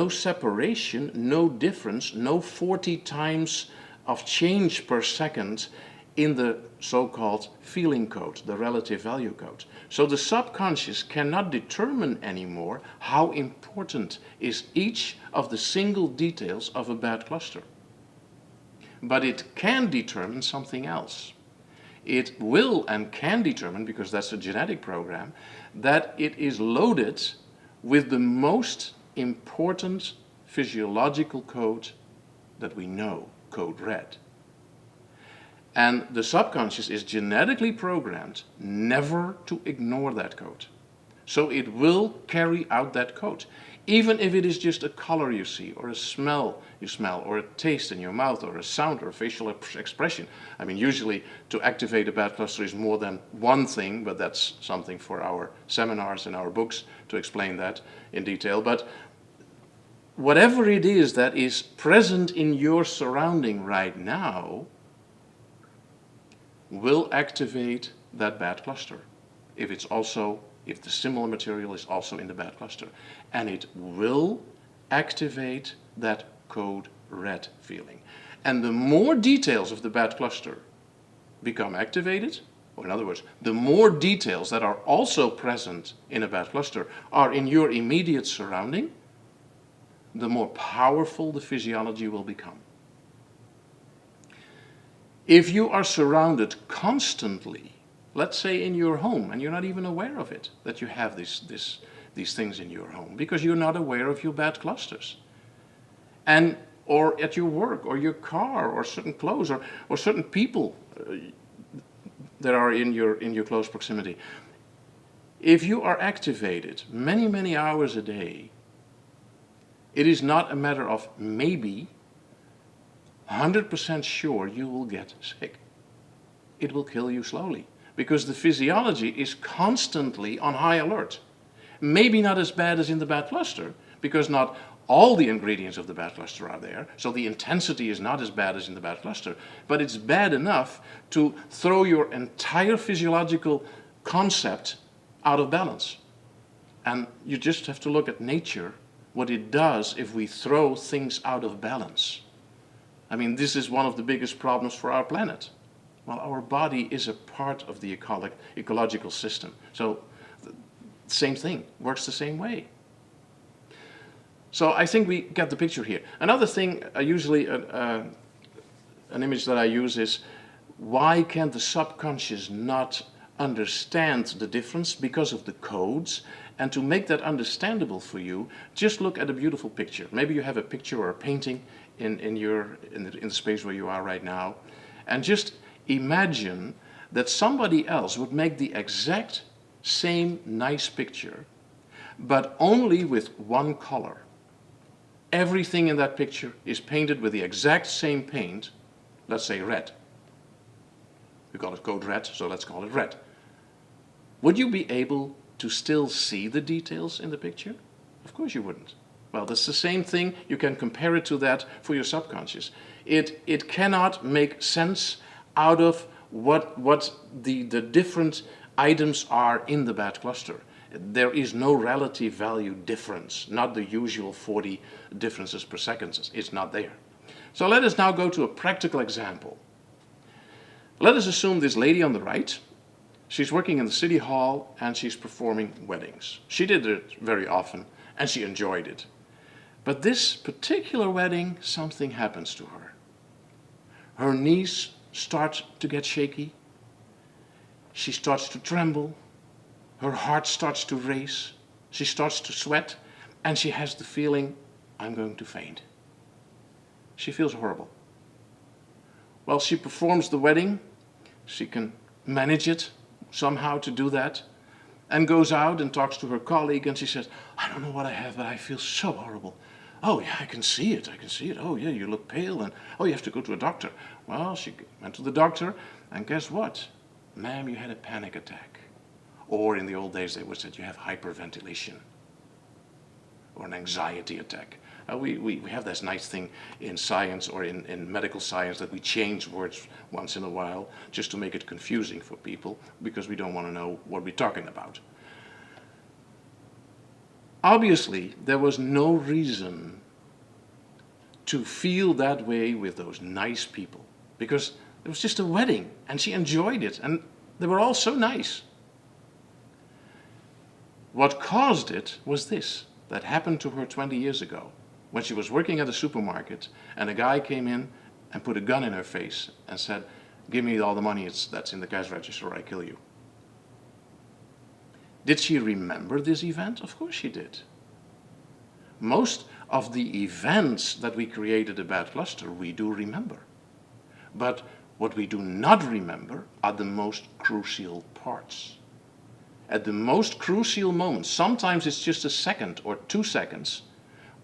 separation, no difference, no 40 times of change per second in the so-called feeling code, the relative value code. So the subconscious cannot determine anymore how important is each of the single details of a bad cluster. But it can determine something else. It will and can determine, because that's a genetic program, that it is loaded with the most important physiological code that we know, code red. And the subconscious is genetically programmed never to ignore that code. So it will carry out that code. Even if it is just a color you see, or a smell you smell, or a taste in your mouth, or a sound, or a facial expression. I mean, usually to activate a bad cluster is more than one thing, but that's something for our seminars and our books to explain that in detail. But whatever it is that is present in your surrounding right now will activate that bad cluster if the similar material is also in the bad cluster. And it will activate that code red feeling. And the more details of the bad cluster become activated, or in other words, the more details that are also present in a bad cluster are in your immediate surrounding, the more powerful the physiology will become. If you are surrounded constantly, let's say in your home, and you're not even aware of it, that you have these things in your home, because you're not aware of your bad clusters. Or at your work, or your car, or certain clothes, or certain people that are in your close proximity. If you are activated many, many hours a day, it is not a matter of maybe 100% sure you will get sick. It will kill you slowly, because the physiology is constantly on high alert. Maybe not as bad as in the bad cluster, because not all the ingredients of the bad cluster are there, so the intensity is not as bad as in the bad cluster, but it's bad enough to throw your entire physiological concept out of balance. And you just have to look at nature, what it does if we throw things out of balance. I mean, this is one of the biggest problems for our planet. Well, our body is a part of the ecological system. So, same thing, works the same way. So I think we get the picture here. Another thing, usually an image that I use is, why can the subconscious not understand the difference? Because of the codes. And to make that understandable for you, just look at a beautiful picture. Maybe you have a picture or a painting in the space where you are right now, and just imagine that somebody else would make the exact same nice picture, but only with one color. Everything in that picture is painted with the exact same paint, let's say red. We call it code red, so let's call it red. Would you be able to still see the details in the picture? Of course you wouldn't. Well, that's the same thing. You can compare it to that for your subconscious. It cannot make sense out of what the different items are in the bad cluster. There is no relative value difference, not the usual 40 differences per second. It's not there. So let us now go to a practical example. Let us assume this lady on the right, she's working in the city hall and she's performing weddings. She did it very often and she enjoyed it. But this particular wedding, something happens to her. Her knees start to get shaky. She starts to tremble. Her heart starts to race. She starts to sweat. And she has the feeling, I'm going to faint. She feels horrible. Well, she performs the wedding. She can manage it somehow to do that. And goes out and talks to her colleague and she says, I don't know what I have, but I feel so horrible. Oh yeah, I can see it. Oh yeah, you look pale and oh, you have to go to a doctor. Well, she went to the doctor and guess what? Ma'am, you had a panic attack. Or in the old days they would say you have hyperventilation or an anxiety attack. We have this nice thing in science or in medical science that we change words once in a while just to make it confusing for people because we don't want to know what we're talking about. Obviously, there was no reason to feel that way with those nice people because it was just a wedding and she enjoyed it and they were all so nice. What caused it was this that happened to her 20 years ago when she was working at a supermarket and a guy came in and put a gun in her face and said, give me all the money that's in the cash register or I kill you. Did she remember this event? Of course she did. Most of the events that we created a bad cluster, we do remember. But what we do not remember are the most crucial parts. At the most crucial moments, sometimes it's just a second or 2 seconds,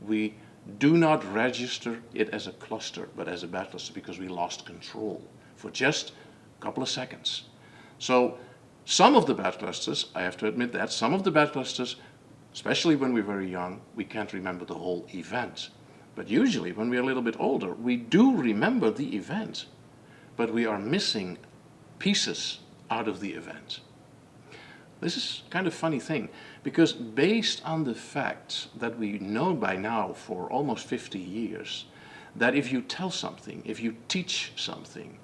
we do not register it as a cluster, but as a bad cluster because we lost control for just a couple of seconds. So some of the bad clusters, I have to admit that, some of the bad clusters, especially when we're very young, we can't remember the whole event. But usually when we're a little bit older, we do remember the event, but we are missing pieces out of the event. This is kind of a funny thing, because based on the fact that we know by now for almost 50 years, that if you tell something, if you teach something,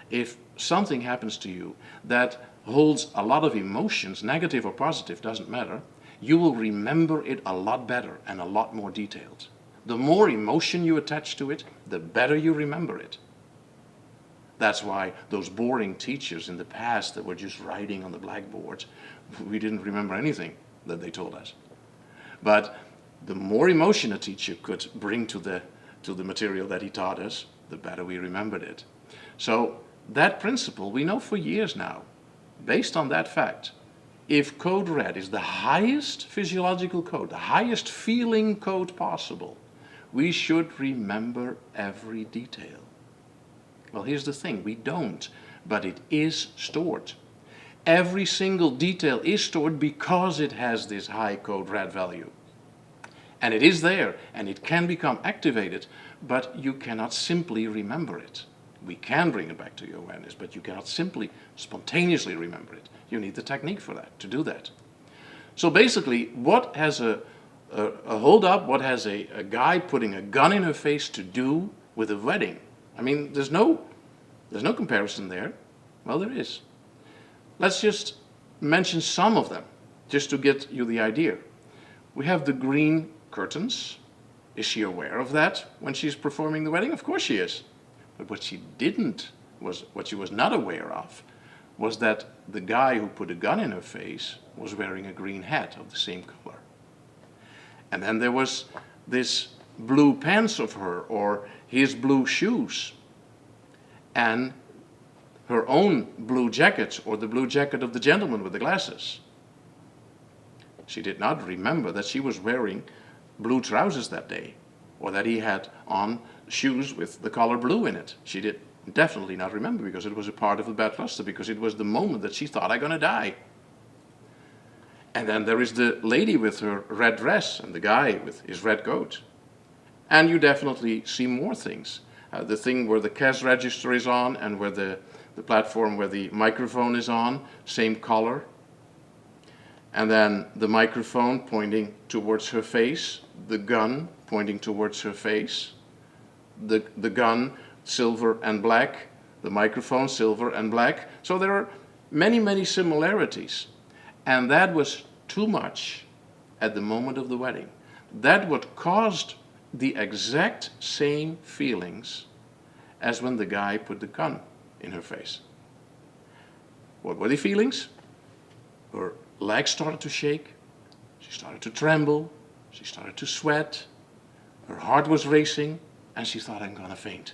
if something happens to you that holds a lot of emotions, negative or positive, doesn't matter, you will remember it a lot better and a lot more detailed. The more emotion you attach to it, the better you remember it. That's why those boring teachers in the past that were just writing on the blackboard, we didn't remember anything that they told us. But the more emotion a teacher could bring to the material that he taught us, the better we remembered it. So that principle we know for years now. Based on that fact, if code red is the highest physiological code, the highest feeling code possible, we should remember every detail. Well, here's the thing, we don't, but it is stored. Every single detail is stored because it has this high code red value. And it is there, and it can become activated, but you cannot simply remember it. We can bring it back to your awareness, but you cannot simply, spontaneously remember it. You need the technique for that, to do that. So basically, what has a hold up, what has a guy putting a gun in her face to do with a wedding? I mean, there's no comparison there. Well, there is. Let's just mention some of them, just to get you the idea. We have the green curtains. Is she aware of that when she's performing the wedding? Of course she is. But what she was not aware of, was that the guy who put a gun in her face was wearing a green hat of the same color. And then there was this blue pants of her, or his blue shoes, and her own blue jacket, or the blue jacket of the gentleman with the glasses. She did not remember that she was wearing blue trousers that day, or that he had on shoes with the color blue in it. She did definitely not remember, because it was a part of the bad cluster, because it was the moment that she thought, I'm going to die. And then there is the lady with her red dress and the guy with his red coat. And you definitely see more things. The thing where the cash register is on and where the platform where the microphone is on, same color. And then the microphone pointing towards her face, the gun pointing towards her face, the gun silver and black, the microphone silver and black. So there are many, many similarities. And that was too much at the moment of the wedding. That what caused the exact same feelings as when the guy put the gun in her face. What were the feelings? Her legs started to shake, she started to tremble, she started to sweat, her heart was racing, and she thought, I'm gonna faint.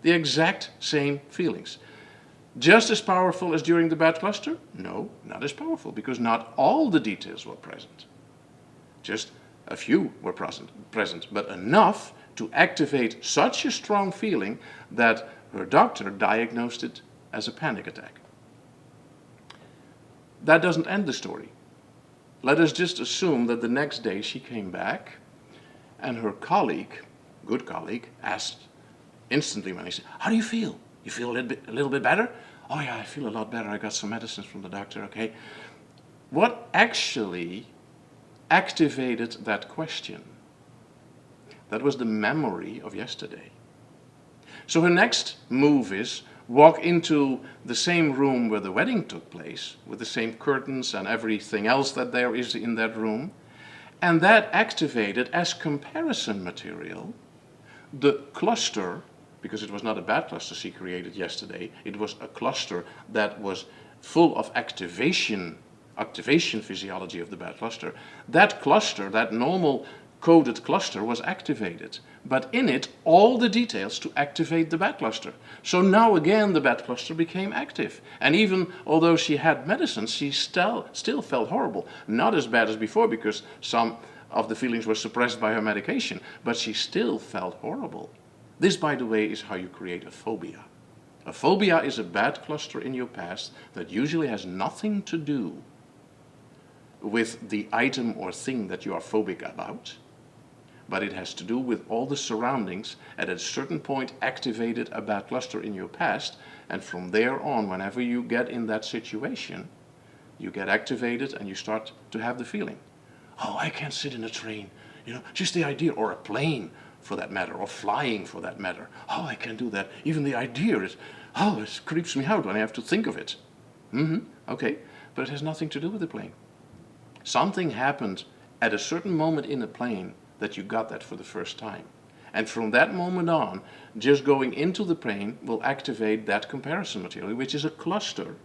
The exact same feelings. Just as powerful as during the bad cluster? No, not as powerful, because not all the details were present. Just a few were present, but enough to activate such a strong feeling that her doctor diagnosed it as a panic attack. That doesn't end the story. Let us just assume that the next day she came back and her colleague, good colleague, asked instantly when he said, how do you feel? You feel a little bit better? Oh yeah, I feel a lot better. I got some medicines from the doctor, okay. What actually activated that question? That was the memory of yesterday. So her next move is walk into the same room where the wedding took place, with the same curtains and everything else that there is in that room, and that activated as comparison material the cluster, because it was not a bad cluster she created yesterday, it was a cluster that was full of activation physiology of the bad cluster. That cluster, that normal coded cluster, was activated, but in it all the details to activate the bad cluster. So now again the bad cluster became active, and even although she had medicines, she still felt horrible. Not as bad as before, because some of the feelings were suppressed by her medication, but she still felt horrible. This, by the way, is how you create a phobia. A phobia is a bad cluster in your past that usually has nothing to do with the item or thing that you are phobic about, but it has to do with all the surroundings at a certain point activated a bad cluster in your past, and from there on, whenever you get in that situation, you get activated and you start to have the feeling, oh, I can't sit in a train, just the idea, or a plane for that matter, or flying for that matter. Oh, I can't do that. Even the idea is, oh, it creeps me out when I have to think of it. Okay, but it has nothing to do with the plane. Something happened at a certain moment in the plane that you got that for the first time. And from that moment on, just going into the plane will activate that comparison material, which is a cluster.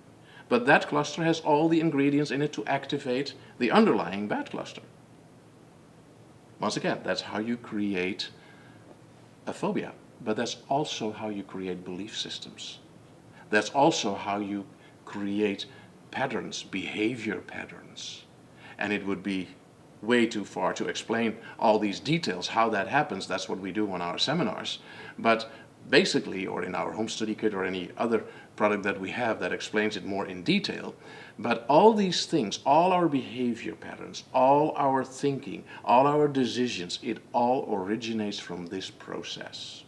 But that cluster has all the ingredients in it to activate the underlying bad cluster. Once again, that's how you create a phobia. But that's also how you create belief systems. That's also how you create patterns, behavior patterns. And it would be way too far to explain all these details, how that happens. That's what we do on our seminars. But basically, or in our home study kit or any other product that we have that explains it more in detail. But all these things, all our behavior patterns, all our thinking, all our decisions, it all originates from this process.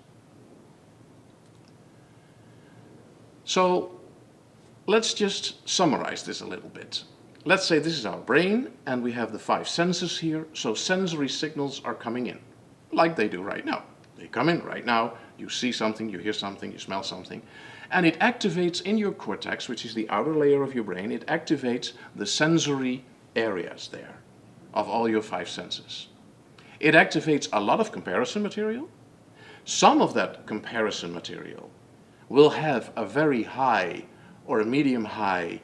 So let's just summarize this a little bit. Let's say this is our brain and we have the 5 senses here, so sensory signals are coming in, like they do right now. They come in right now, you see something, you hear something, you smell something, and it activates in your cortex, which is the outer layer of your brain, it activates the sensory areas there of all your 5 senses. It activates a lot of comparison material. Some of that comparison material will have a very high or a medium high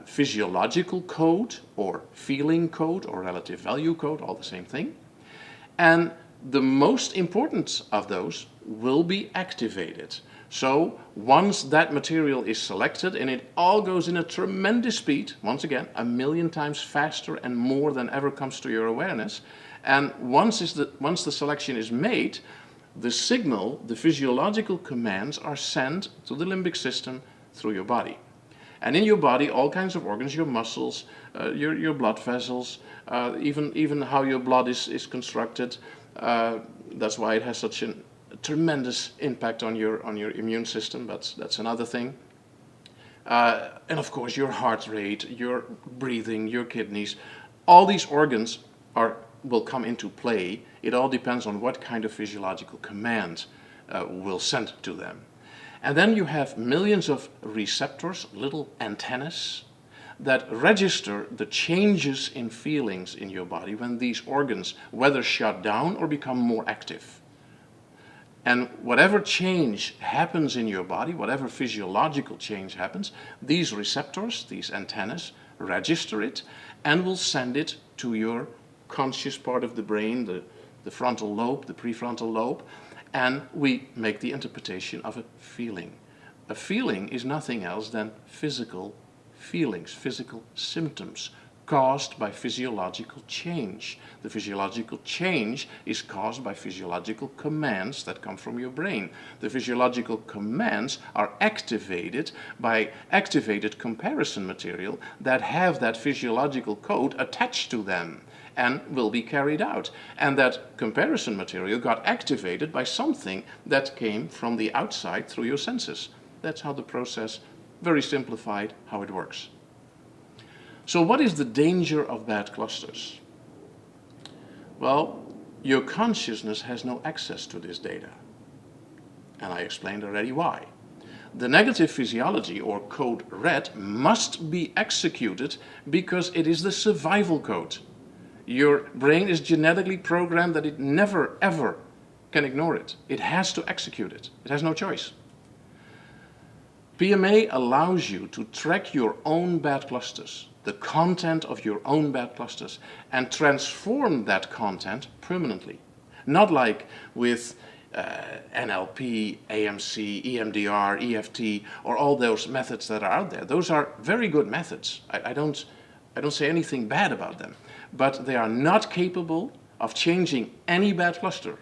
physiological code or feeling code or relative value code, all the same thing. And the most important of those will be activated. So once that material is selected, and it all goes in a tremendous speed, once again, 1,000,000 times faster and more than ever comes to your awareness, and once the selection is made, the signal, the physiological commands are sent to the limbic system through your body. And in your body, all kinds of organs, your muscles, your blood vessels, even how your blood is constructed. That's why it has such a tremendous impact on your immune system. That's another thing. And of course, your heart rate, your breathing, your kidneys, all these organs will come into play. It all depends on what kind of physiological command we'll send to them. And then you have millions of receptors, little antennas, that register the changes in feelings in your body when these organs whether shut down or become more active. And whatever change happens in your body, whatever physiological change happens, these receptors, these antennas, register it and will send it to your conscious part of the brain, the frontal lobe, the prefrontal lobe, and we make the interpretation of a feeling. A feeling is nothing else than physical feelings, physical symptoms caused by physiological change. The physiological change is caused by physiological commands that come from your brain. The physiological commands are activated by activated comparison material that have that physiological code attached to them and will be carried out. And that comparison material got activated by something that came from the outside through your senses. That's how the process, very simplified, how it works. So what is the danger of bad clusters? Well, your consciousness has no access to this data. And I explained already why. The negative physiology, or code red, must be executed because it is the survival code. Your brain is genetically programmed that it never, ever can ignore it. It has to execute it. It has no choice. PMA allows you to track your own bad clusters, the content of your own bad clusters, and transform that content permanently. Not like with NLP, AMC, EMDR, EFT, or all those methods that are out there. Those are very good methods. I don't say anything bad about them. But they are not capable of changing any bad cluster.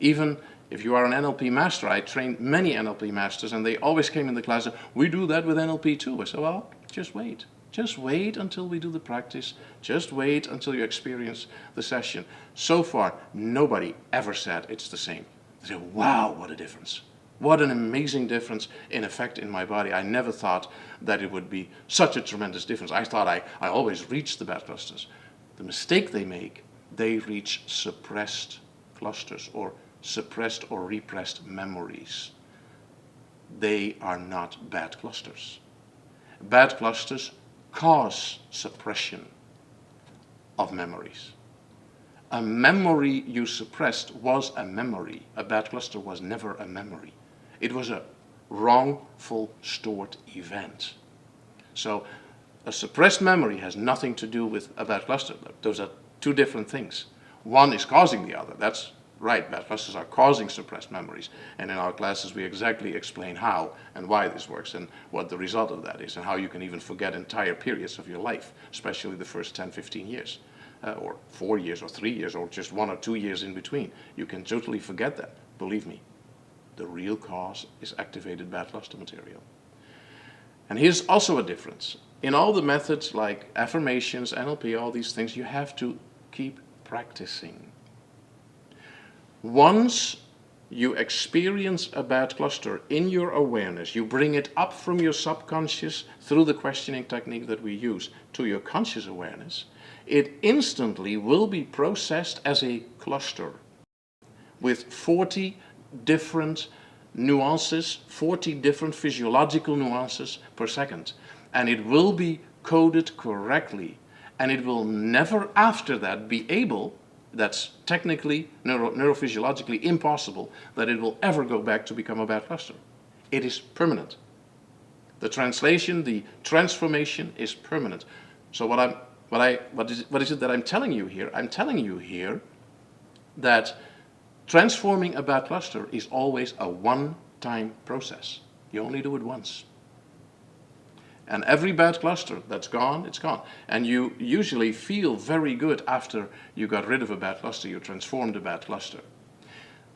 Even if you are an NLP master, I trained many NLP masters and they always came in the class, we do that with NLP too. I said, well, just wait. Just wait until we do the practice. Just wait until you experience the session. So far, nobody ever said it's the same. They said, wow, what a difference. What an amazing difference in effect in my body. I never thought that it would be such a tremendous difference. I thought I always reached the bad clusters. The mistake they make, they reach suppressed clusters or suppressed or repressed memories. They are not bad clusters. Bad clusters cause suppression of memories. A memory you suppressed was a memory. A bad cluster was never a memory. It was a wrongful stored event. So a suppressed memory has nothing to do with a bad cluster. Those are two different things. One is causing the other. That's right, bad clusters are causing suppressed memories. And in our classes we exactly explain how and why this works and what the result of that is and how you can even forget entire periods of your life, especially the first 10, 15 years. Or 4 years or 3 years or just 1 or 2 years in between. You can totally forget that, believe me. The real cause is activated bad cluster material. And here's also a difference. In all the methods like affirmations, NLP, all these things, you have to keep practicing. Once you experience a bad cluster in your awareness, you bring it up from your subconscious through the questioning technique that we use to your conscious awareness, it instantly will be processed as a cluster with 40 different nuances, 40 different physiological nuances per second. And it will be coded correctly. And it will never after that be able, that's technically, neurophysiologically impossible, that it will ever go back to become a bad cluster. It is permanent. The translation, the transformation is permanent. So what is it that I'm telling you here? I'm telling you here that transforming a bad cluster is always a one-time process. You only do it once. And every bad cluster that's gone, it's gone. And you usually feel very good after you got rid of a bad cluster, you transformed a bad cluster.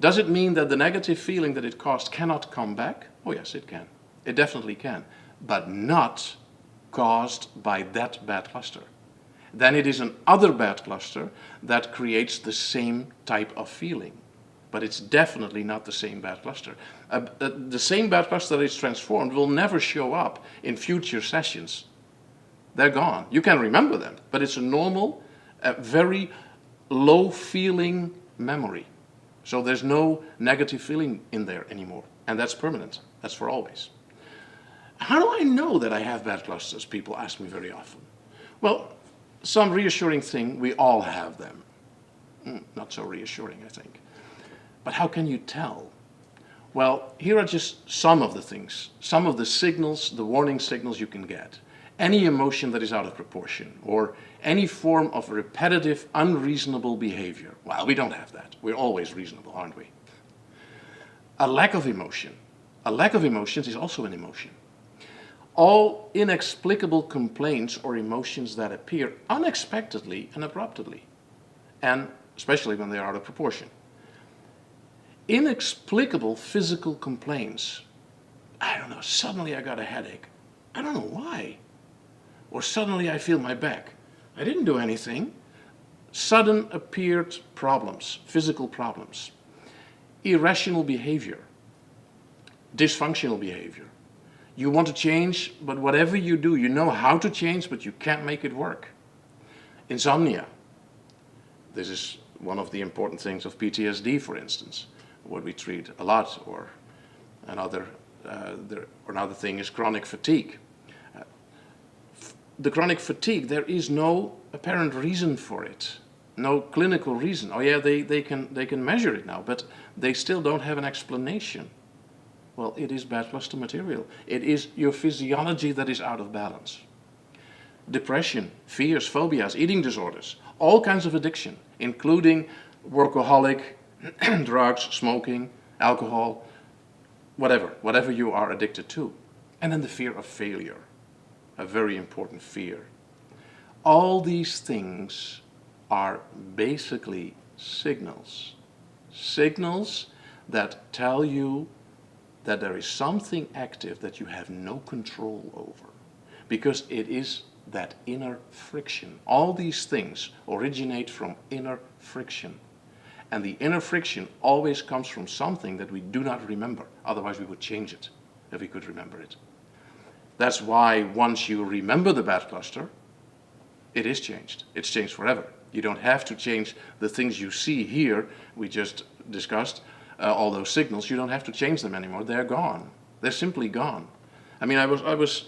Does it mean that the negative feeling that it caused cannot come back? Oh yes, it can. It definitely can. but not caused by that bad cluster. Then it is another bad cluster that creates the same type of feeling. But it's definitely not the same bad cluster. The same bad cluster that is transformed will never show up in future sessions. They're gone. You can remember them, but it's a normal, very low feeling memory. So there's no negative feeling in there anymore. And that's permanent. That's for always. How do I know that I have bad clusters? People ask me very often. Well, some reassuring thing, we all have them. Not so reassuring, I think. But how can you tell? Well, here are just some of the things, some of the signals, the warning signals you can get. Any emotion that is out of proportion, or any form of repetitive, unreasonable behavior. Well, we don't have that. We're always reasonable, aren't we? A lack of emotion. A lack of emotions is also an emotion. All inexplicable complaints or emotions that appear unexpectedly and abruptly, and especially when they are out of proportion. Inexplicable physical complaints. I don't know, suddenly I got a headache. I don't know why. Or suddenly I feel my back. I didn't do anything. Sudden appeared problems, physical problems. Irrational behavior. Dysfunctional behavior. You want to change, but whatever you do, you know how to change, but you can't make it work. Insomnia. This is one of the important things of PTSD, for instance, what we treat a lot, or another thing is chronic fatigue. The chronic fatigue, there is no apparent reason for it, no clinical reason. Oh yeah, they can measure it now, but they still don't have an explanation. Well, it is bad cluster material. It is your physiology that is out of balance. Depression, fears, phobias, eating disorders, all kinds of addiction, including workaholic, drugs, smoking, alcohol, whatever you are addicted to. And then the fear of failure, a very important fear. All these things are basically signals. Signals that tell you that there is something active that you have no control over, because it is that inner friction. All these things originate from inner friction. And the inner friction always comes from something that we do not remember. Otherwise we would change it if we could remember it. That's why once you remember the bad cluster, it is changed. It's changed forever. You don't have to change the things you see here, we just discussed, all those signals. You don't have to change them anymore. They're gone. They're simply gone. I mean, I was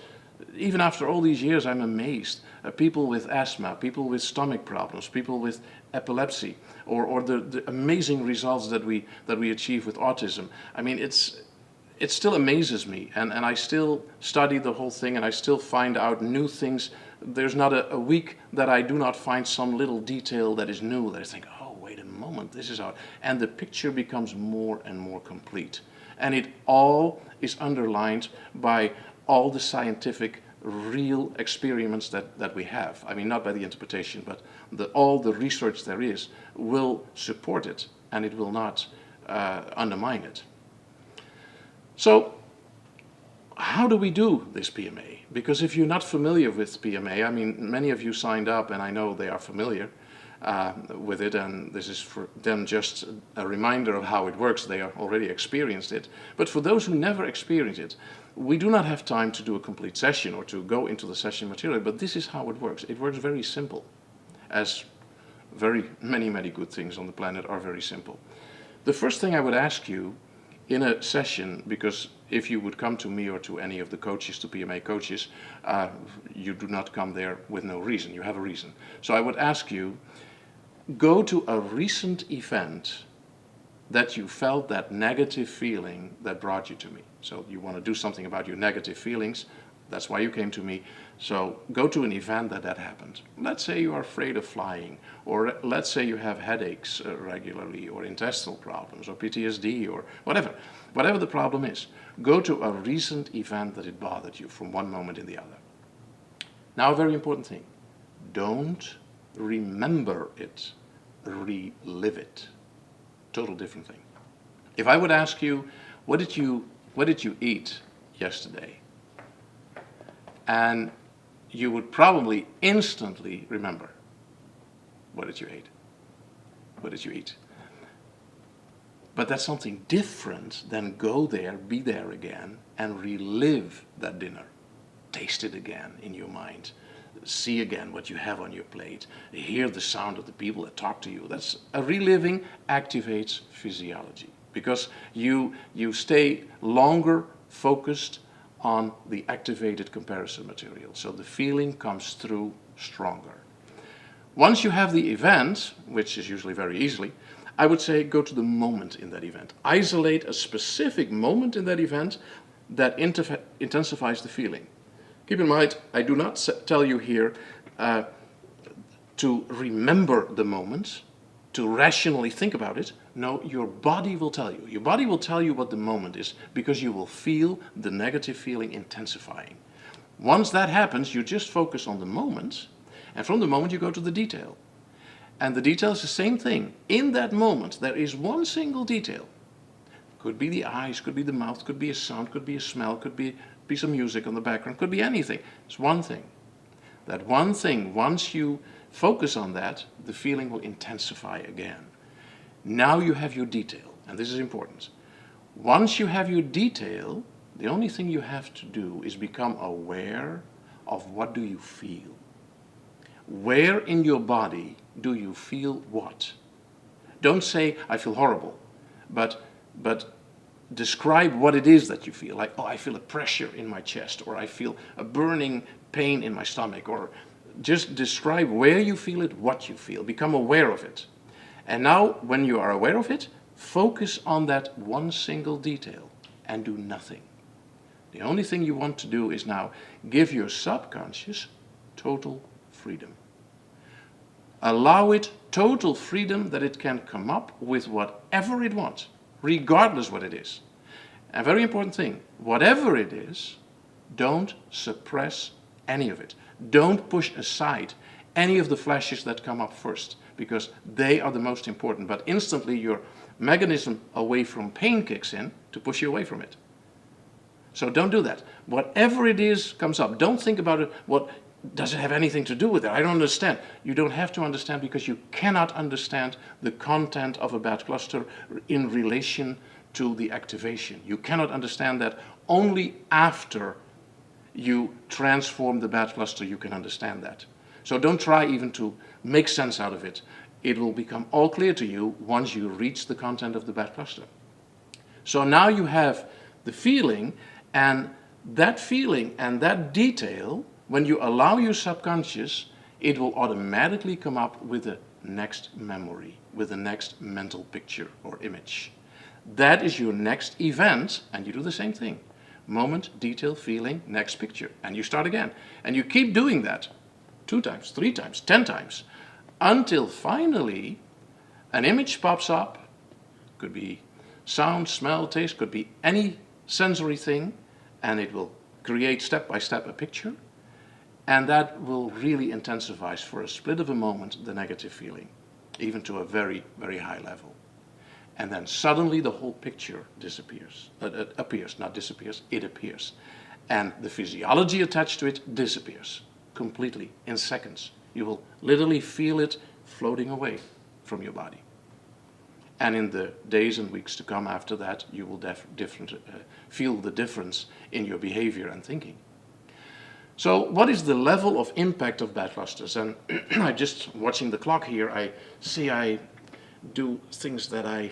even after all these years, I'm amazed. People with asthma, people with stomach problems, people with epilepsy, or the amazing results that we achieve with autism. I mean, it still amazes me, and I still study the whole thing, and I still find out new things. There's not a week that I do not find some little detail that is new, that I think, oh, wait a moment, this is how, and the picture becomes more and more complete. And it all is underlined by all the scientific, real experiments that we have. I mean, not by the interpretation, but all the research there is will support it, and it will not undermine it. So, how do we do this PMA? Because if you're not familiar with PMA, I mean, many of you signed up, and I know they are familiar with it, and this is for them just a reminder of how it works. They are already experienced it. But for those who never experienced it, we do not have time to do a complete session or to go into the session material, but this is how it works. It works very simple, as very many good things on the planet are very simple. The first thing I would ask you in a session, because if you would come to me or to any of the coaches, to PMA coaches, you do not come there with no reason. You have a reason. So I would ask you, go to a recent event that you felt that negative feeling that brought you to me. So you want to do something about your negative feelings. That's why you came to me. So go to an event that happened. Let's say you are afraid of flying, or let's say you have headaches regularly, or intestinal problems, or PTSD, or whatever the problem is. Go to a recent event that it bothered you from one moment in the other. Now, a very important thing. Don't remember it. Relive it. Total different thing. If I would ask you, what did you eat yesterday? and you would probably instantly remember, what did you eat? What did you eat? But that's something different than go there, be there again, and relive that dinner. Taste it again in your mind. See again what you have on your plate. Hear the sound of the people that talk to you. That's a reliving activates physiology because you stay longer focused on the activated comparison material. So the feeling comes through stronger. Once you have the event, which is usually very easily, I would say go to the moment in that event. Isolate a specific moment in that event that intensifies the feeling. Keep in mind, I do not tell you here to remember the moment, to rationally think about it. No, your body will tell you. Your body will tell you what the moment is because you will feel the negative feeling intensifying. Once that happens, you just focus on the moment, and from the moment you go to the detail. And the detail is the same thing. In that moment, there is one single detail. Could be the eyes, could be the mouth, could be a sound, could be a smell, could be a piece of music on the background, could be anything. It's one thing. That one thing, once you focus on that, the feeling will intensify again. Now you have your detail, and this is important. Once you have your detail, the only thing you have to do is become aware of what do you feel. Where in your body do you feel what? Don't say, I feel horrible, but describe what it is that you feel. Like, oh, I feel a pressure in my chest, or I feel a burning pain in my stomach, or just describe where you feel it, what you feel. Become aware of it. And now, when you are aware of it, focus on that one single detail and do nothing. The only thing you want to do is now give your subconscious total freedom. Allow it total freedom that it can come up with whatever it wants, regardless what it is. A very important thing, whatever it is, don't suppress any of it. Don't push aside any of the flashes that come up first, because they are the most important. But instantly your mechanism away from pain kicks in to push you away from it. So don't do that. Whatever it is comes up. Don't think about it. What does it have anything to do with it? I don't understand. You don't have to understand because you cannot understand the content of a bad cluster in relation to the activation. You cannot understand that. Only after you transform the bad cluster you can understand that. So don't try even to make sense out of it. It will become all clear to you once you reach the content of the bad cluster. So now you have the feeling and that detail. When you allow your subconscious, it will automatically come up with the next memory, with the next mental picture or image. That is your next event, and you do the same thing. Moment, detail, feeling, next picture. And you start again. And you keep doing that 2 times, 3 times, 10 times, until finally an image pops up. Could be sound, smell, taste, could be any sensory thing, and it will create step by step a picture. And that will really intensify for a split of a moment the negative feeling, even to a very, very high level. And then suddenly the whole picture disappears. It appears, not disappears, it appears. And the physiology attached to it disappears completely in seconds. You will literally feel it floating away from your body. And in the days and weeks to come after that, you will feel the difference in your behavior and thinking. So what is the level of impact of bad clusters? And I'm just watching the clock here. I see I do things that I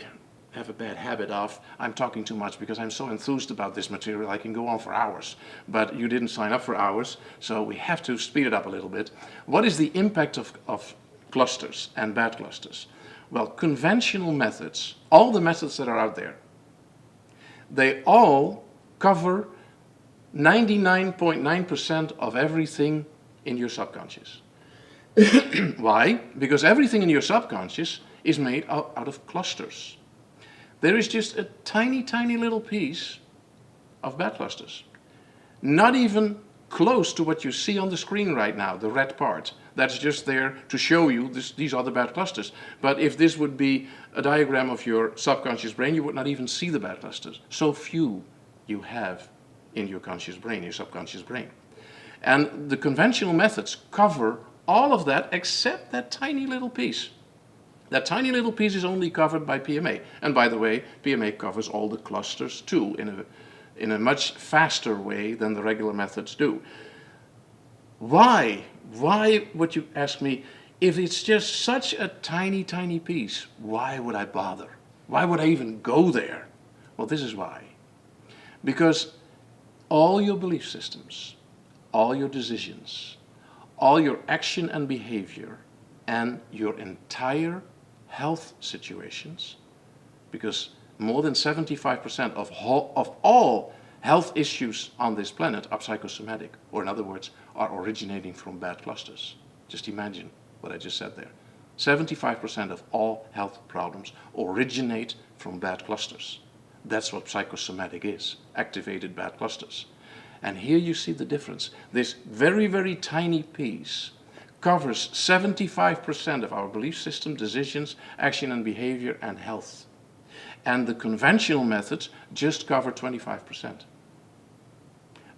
have a bad habit of. I'm talking too much because I'm so enthused about this material. I can go on for hours, but you didn't sign up for hours, so we have to speed it up a little bit. What is the impact of clusters and bad clusters? Well, conventional methods, all the methods that are out there, they all cover 99.9% of everything in your subconscious. Why? Because everything in your subconscious is made out of clusters. There is just a tiny, tiny little piece of bad clusters. Not even close to what you see on the screen right now, the red part. That's just there to show you these are the bad clusters. But if this would be a diagram of your subconscious brain, you would not even see the bad clusters. So few you have in your conscious brain, your subconscious brain. And the conventional methods cover all of that except that tiny little piece. That tiny little piece is only covered by PMA. And by the way, PMA covers all the clusters too in a much faster way than the regular methods do. Why? Why would you ask me, if it's just such a tiny, tiny piece, why would I bother? Why would I even go there? Well, this is why. Because all your belief systems, all your decisions, all your action and behavior, and your entire health situations, because more than 75% of all health issues on this planet are psychosomatic, or in other words, are originating from bad clusters. Just imagine what I just said there. 75% of all health problems originate from bad clusters. That's what psychosomatic is, activated bad clusters. And here you see the difference. This very, very tiny piece covers 75% of our belief system, decisions, action and behavior, and health. And the conventional methods just cover 25%.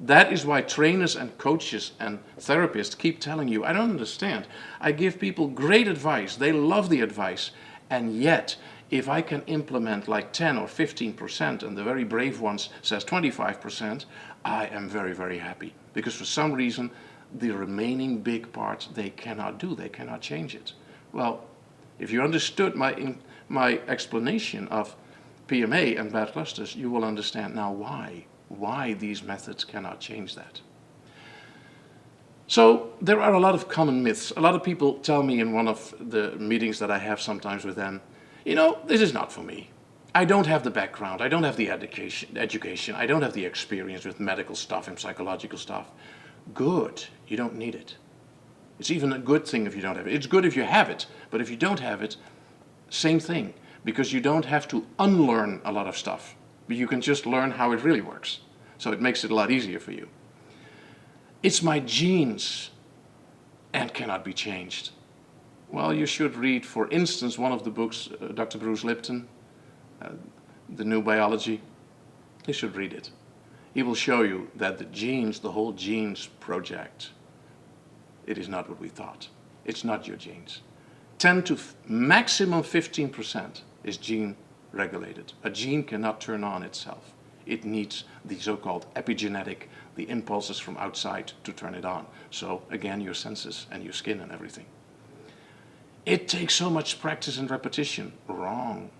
That is why trainers and coaches and therapists keep telling you, I don't understand. I give people great advice, they love the advice, and yet if I can implement like 10 or 15%, and the very brave ones says 25%, I am very, very happy. Because for some reason, the remaining big part they cannot do, they cannot change it. Well, if you understood my explanation of PMA and bad clusters, you will understand now why these methods cannot change that. So there are a lot of common myths. A lot of people tell me in one of the meetings that I have sometimes with them, you know, this is not for me. I don't have the background, I don't have the education, I don't have the experience with medical stuff and psychological stuff. Good, you don't need it. It's even a good thing if you don't have it. It's good if you have it, but if you don't have it, same thing, because you don't have to unlearn a lot of stuff. You can just learn how it really works. So it makes it a lot easier for you. It's my genes and cannot be changed. Well, you should read, for instance, one of the books, Dr. Bruce Lipton, The New Biology. You should read it. He will show you that the genes, the whole genes project, it is not what we thought. It's not your genes. 10 to maximum 15% is gene regulated. A gene cannot turn on itself. It needs the so-called epigenetic, the impulses from outside to turn it on. So again, your senses and your skin and everything. It takes so much practice and repetition. Wrong.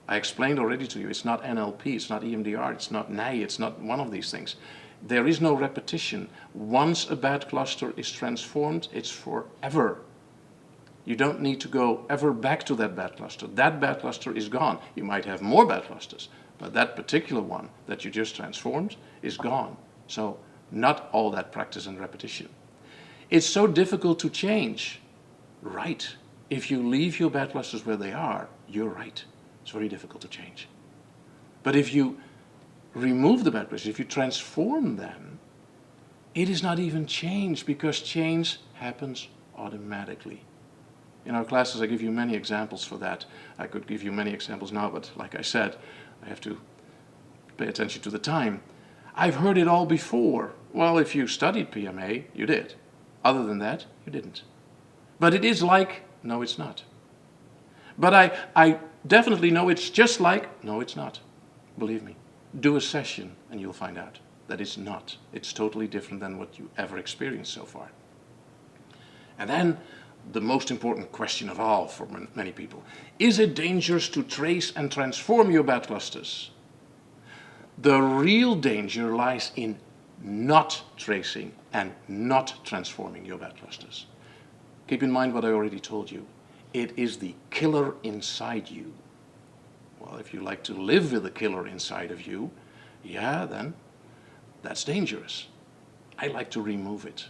I explained already to you, it's not NLP, it's not EMDR, it's not NAI, it's not one of these things. There is no repetition. Once a bad cluster is transformed, it's forever. You don't need to go ever back to that bad cluster. That bad cluster is gone. You might have more bad clusters, but that particular one that you just transformed is gone. So not all that practice and repetition. It's so difficult to change. Right. If you leave your bad clusters where they are, you're right. It's very difficult to change. But if you remove the bad clusters, if you transform them, it is not even change, because change happens automatically. In our classes, I give you many examples for that. I could give you many examples now, but like I said, I have to pay attention to the time. I've heard it all before. Well, if you studied PMA, you did. Other than that, you didn't. But it is like, no, it's not. But I definitely know it's just like, no, it's not. Believe me. Do a session and you'll find out that it's not. It's totally different than what you ever experienced so far. And then, the most important question of all for many people. Is it dangerous to trace and transform your bad clusters? The real danger lies in not tracing and not transforming your bad clusters. Keep in mind what I already told you. It is the killer inside you. Well, if you like to live with a killer inside of you, yeah, then that's dangerous. I like to remove it,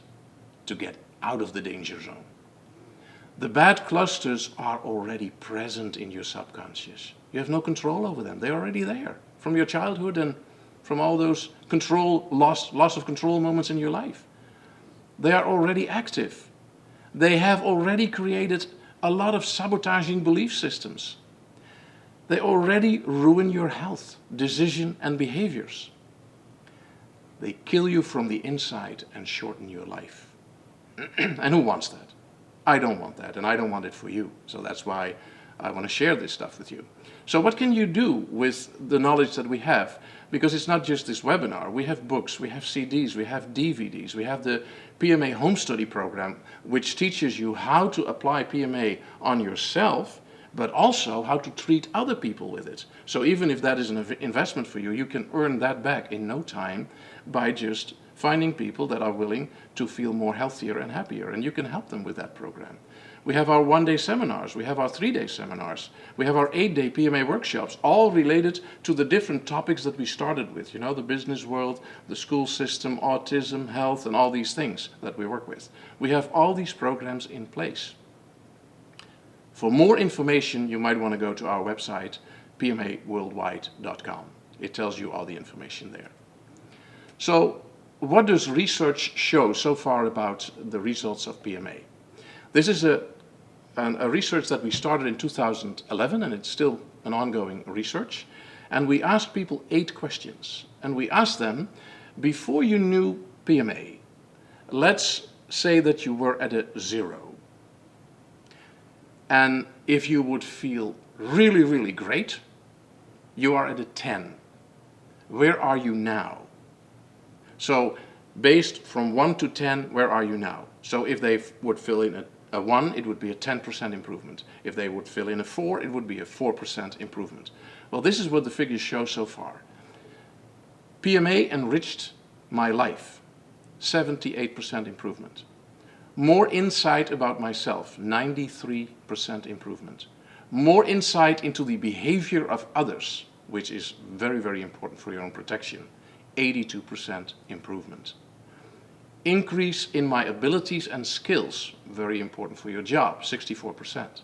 to get out of the danger zone. The bad clusters are already present in your subconscious. You have no control over them. They're already there from your childhood and from all those loss of control moments in your life. They are already active. They have already created a lot of sabotaging belief systems. They already ruin your health, decision, and behaviors. They kill you from the inside and shorten your life. And who wants that? I don't want that, and I don't want it for you. So that's why I want to share this stuff with you. So what can you do with the knowledge that we have? Because it's not just this webinar. We have books, we have CDs, we have DVDs, we have the PMA home study program, which teaches you how to apply PMA on yourself, but also how to treat other people with it. So even if that is an investment for you, you can earn that back in no time by just finding people that are willing to feel more healthier and happier, and you can help them with that program. We have our 1-day seminars, we have our 3-day seminars, we have our 8-day PMA workshops, all related to the different topics that we started with, you know, the business world, the school system, autism, health, and all these things that we work with. We have all these programs in place. For more information, you might want to go to our website, pmaworldwide.com. It tells you all the information there. So, what does research show so far about the results of PMA? This is a research that we started in 2011, and it's still an ongoing research. And we asked people 8 questions. And we asked them, before you knew PMA, let's say that you were at a 0. And if you would feel really, really great, you are at a 10. Where are you now? So, based from 1 to 10, where are you now? So if they would fill in a 1, it would be a 10% improvement. If they would fill in a 4, it would be a 4% improvement. Well, this is what the figures show so far. PMA enriched my life, 78% improvement. More insight about myself, 93% improvement. More insight into the behavior of others, which is very, very important for your own protection, 82% improvement. Increase in my abilities and skills, very important for your job, 64%.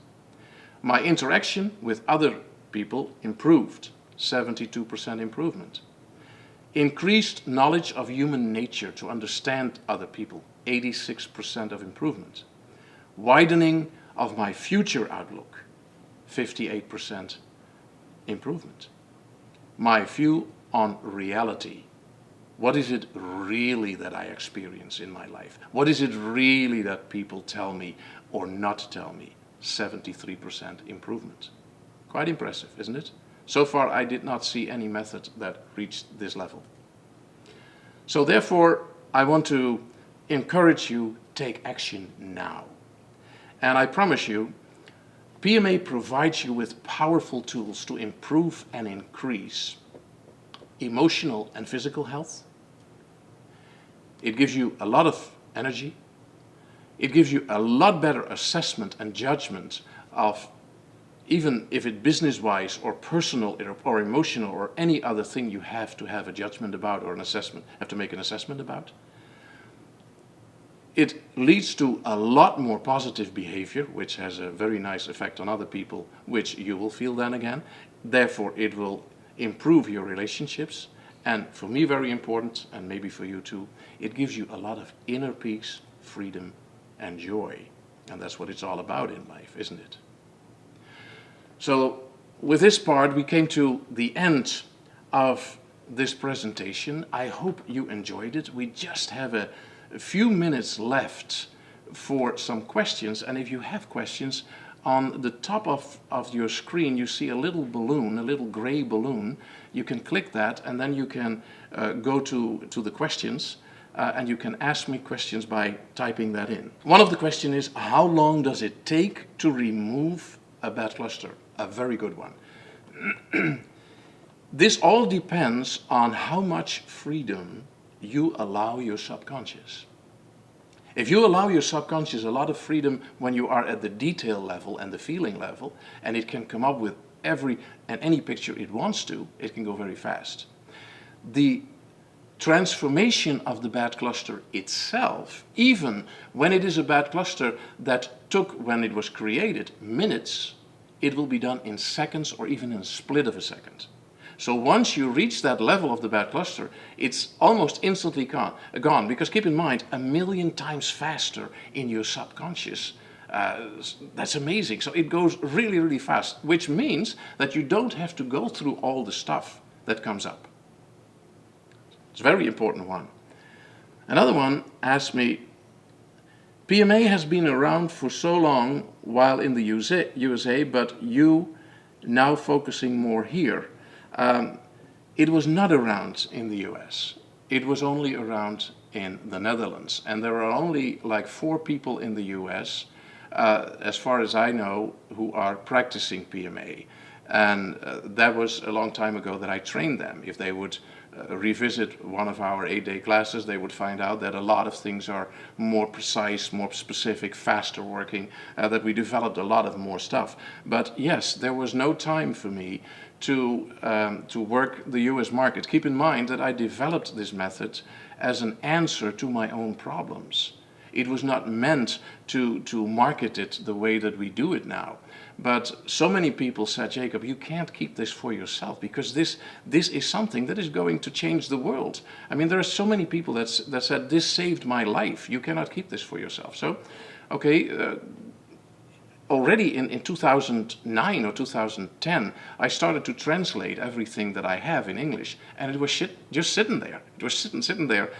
My interaction with other people improved, 72% improvement. Increased knowledge of human nature to understand other people, 86% of improvement. Widening of my future outlook, 58% improvement. My view on reality. What is it really that I experience in my life? What is it really that people tell me or not tell me? 73% improvement. Quite impressive, isn't it? So far, I did not see any method that reached this level. So therefore, I want to encourage you, take action now. And I promise you, PMA provides you with powerful tools to improve and increase emotional and physical health. It gives you a lot of energy. It gives you a lot better assessment and judgment of, even if it's business-wise or personal or emotional or any other thing you have to have a judgment about or an assessment, have to make an assessment about. It leads to a lot more positive behavior, which has a very nice effect on other people, which you will feel then again. Therefore, it will improve your relationships. And for me, very important, and maybe for you too, it gives you a lot of inner peace, freedom, and joy. And that's what it's all about in life, isn't it? So with this part, we came to the end of this presentation. I hope you enjoyed it. We just have a few minutes left for some questions. And if you have questions, on the top of your screen, you see a little balloon, a little gray balloon. You can click that, and then you can go to the questions, and you can ask me questions by typing that in. One of the questions is, how long does it take to remove a bad cluster? A very good one. This all depends on how much freedom you allow your subconscious. If you allow your subconscious a lot of freedom when you are at the detail level and the feeling level, and it can come up with every and any picture it wants to, it can go very fast. The transformation of the bad cluster itself, even when it is a bad cluster that took, when it was created, minutes, it will be done in seconds or even in a split of a second. So once you reach that level of the bad cluster, it's almost instantly gone. Because keep in mind, 1,000,000 times faster in your subconscious. That's amazing. So it goes really, really fast, which means that you don't have to go through all the stuff that comes up. It's a very important one. Another one asked me, PMA has been around for so long while in the USA, but you now focusing more here. It was not around in the US. It was only around in the Netherlands. And there are only like 4 people in the US, as far as I know, who are practicing PMA. And that was a long time ago that I trained them. If they would revisit one of our 8-day classes, they would find out that a lot of things are more precise, more specific, faster working, that we developed a lot of more stuff. But yes, there was no time for me to work the US market. Keep in mind that I developed this method as an answer to my own problems. It was not meant to market it the way that we do it now. But so many people said, Jacob, you can't keep this for yourself, because this is something that is going to change the world. I mean, there are so many people that said, this saved my life. You cannot keep this for yourself. So, okay, already in 2009 or 2010, I started to translate everything that I have in English, and it was just sitting there. It was sitting there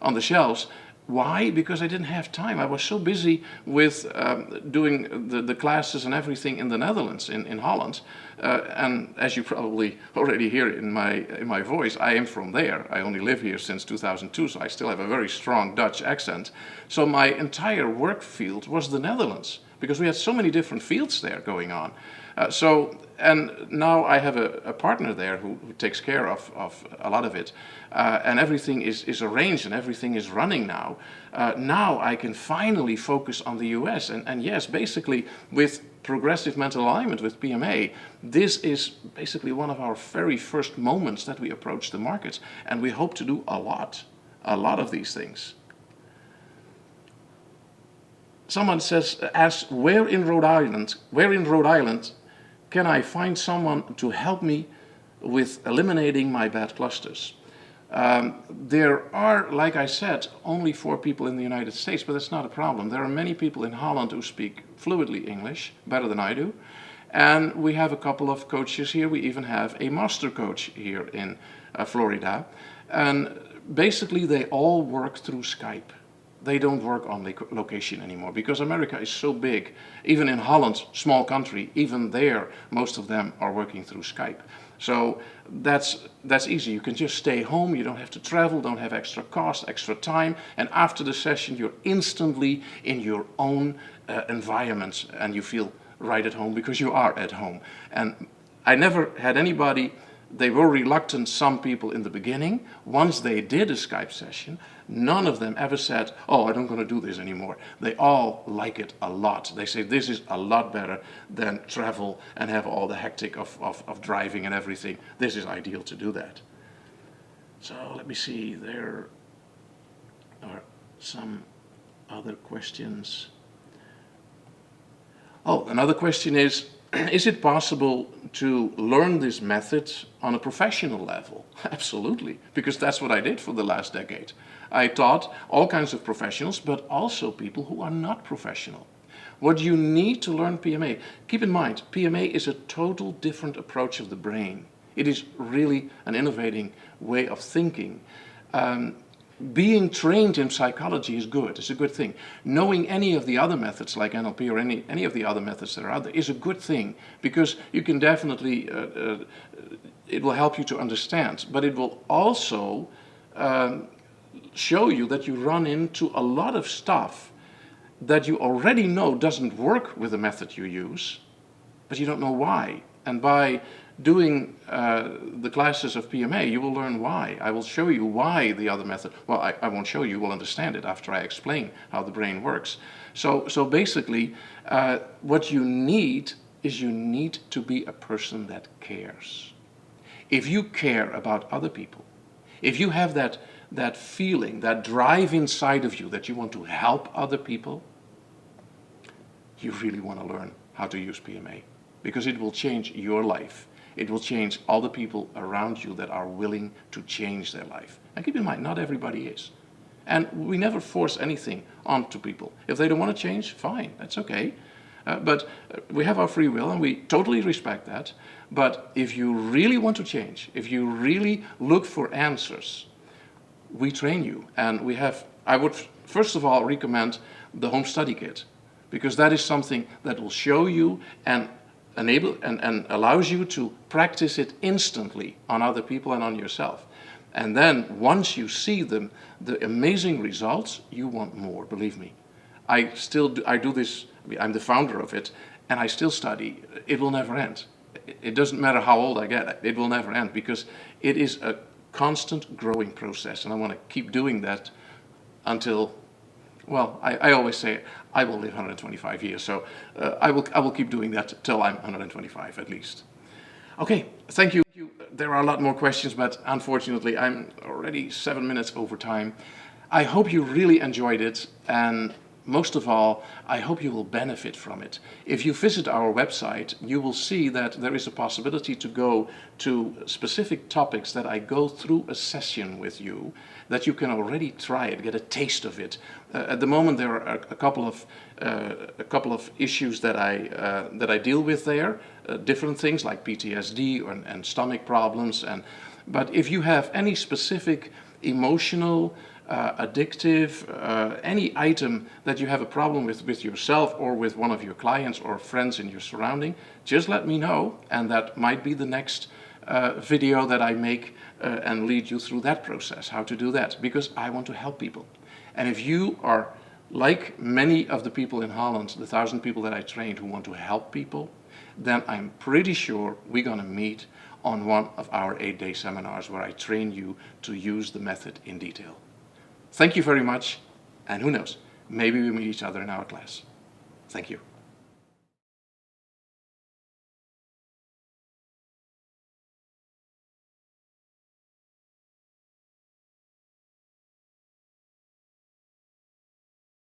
on the shelves. Why? Because I didn't have time. I was so busy with doing the classes and everything in the Netherlands, in Holland. And as you probably already hear in my voice, I am from there. I only live here since 2002, so I still have a very strong Dutch accent. So my entire work field was the Netherlands, because we had so many different fields there going on. And now I have a partner there who takes care of a lot of it, and everything is arranged and everything is running now. Now I can finally focus on the US, and yes, basically with progressive mental alignment, with PMA, this is basically one of our very first moments that we approach the markets, and we hope to do a lot of these things. Someone asks, where in Rhode Island can I find someone to help me with eliminating my bad clusters? There are, like I said, only 4 people in the United States, but that's not a problem. There are many people in Holland who speak fluently English, better than I do. And we have a couple of coaches here. We even have a master coach here in Florida. And basically they all work through Skype. They don't work on location anymore, because America is so big. Even in Holland, small country, even there, most of them are working through Skype. So that's easy. You can just stay home. You don't have to travel, don't have extra cost, extra time. And after the session, you're instantly in your own environment, and you feel right at home because you are at home. And I never had anybody. They were reluctant, some people in the beginning. Once they did a Skype session, none of them ever said, oh, I'm not going to do this anymore. They all like it a lot. They say this is a lot better than travel and have all the hectic of driving and everything. This is ideal to do that. So let me see, there are some other questions. Oh, another question is it possible to learn this method on a professional level? Absolutely, because that's what I did for the last decade. I taught all kinds of professionals, but also people who are not professional. What you need to learn PMA, keep in mind, PMA is a total different approach of the brain. It is really an innovating way of thinking. Being trained in psychology is good, it's a good thing. Knowing any of the other methods like NLP or any of the other methods that are out there is a good thing, because you can definitely, it will help you to understand, but it will also show you that you run into a lot of stuff that you already know doesn't work with the method you use, but you don't know why. And by doing the classes of PMA, you will learn why. I will show you why the other method, well, I won't show you, you will understand it after I explain how the brain works. So basically, what you need is you need to be a person that cares. If you care about other people, if you have that feeling, that drive inside of you that you want to help other people, you really want to learn how to use PMA, because it will change your life. It will change all the people around you that are willing to change their life. And keep in mind, not everybody is. And we never force anything onto people. If they don't want to change, fine, that's okay. But we have our free will and we totally respect that. But if you really want to change, if you really look for answers, we train you. And I would first of all recommend the home study kit, because that is something that will show you and enable and allows you to practice it instantly on other people and on yourself. And then once you see the amazing results, you want more, believe me. I do this, I'm the founder of it, and I still study. It will never end. It doesn't matter how old I get, it will never end, because it is a constant growing process, and I want to keep doing that until, well, I always say I will live 125 years, so I will keep doing that till I'm 125 at least. Okay, thank you. There are a lot more questions, but unfortunately I'm already 7 minutes over time. I hope you really enjoyed it, and most of all, I hope you will benefit from it. If you visit our website, you will see that there is a possibility to go to specific topics that I go through a session with you, that you can already try it, get a taste of it. At the moment, there are a couple of issues that I deal with there, different things like PTSD and stomach problems. But if you have any specific emotional, addictive, any item that you have a problem with yourself or with one of your clients or friends in your surrounding, just let me know, and that might be the next video that I make and lead you through that process, how to do that, because I want to help people. And if you are like many of the people in Holland, the 1,000 people that I trained who want to help people, then I'm pretty sure we're going to meet on one of our 8-day seminars where I train you to use the method in detail. Thank you very much, and who knows, maybe we meet each other in our class. Thank you.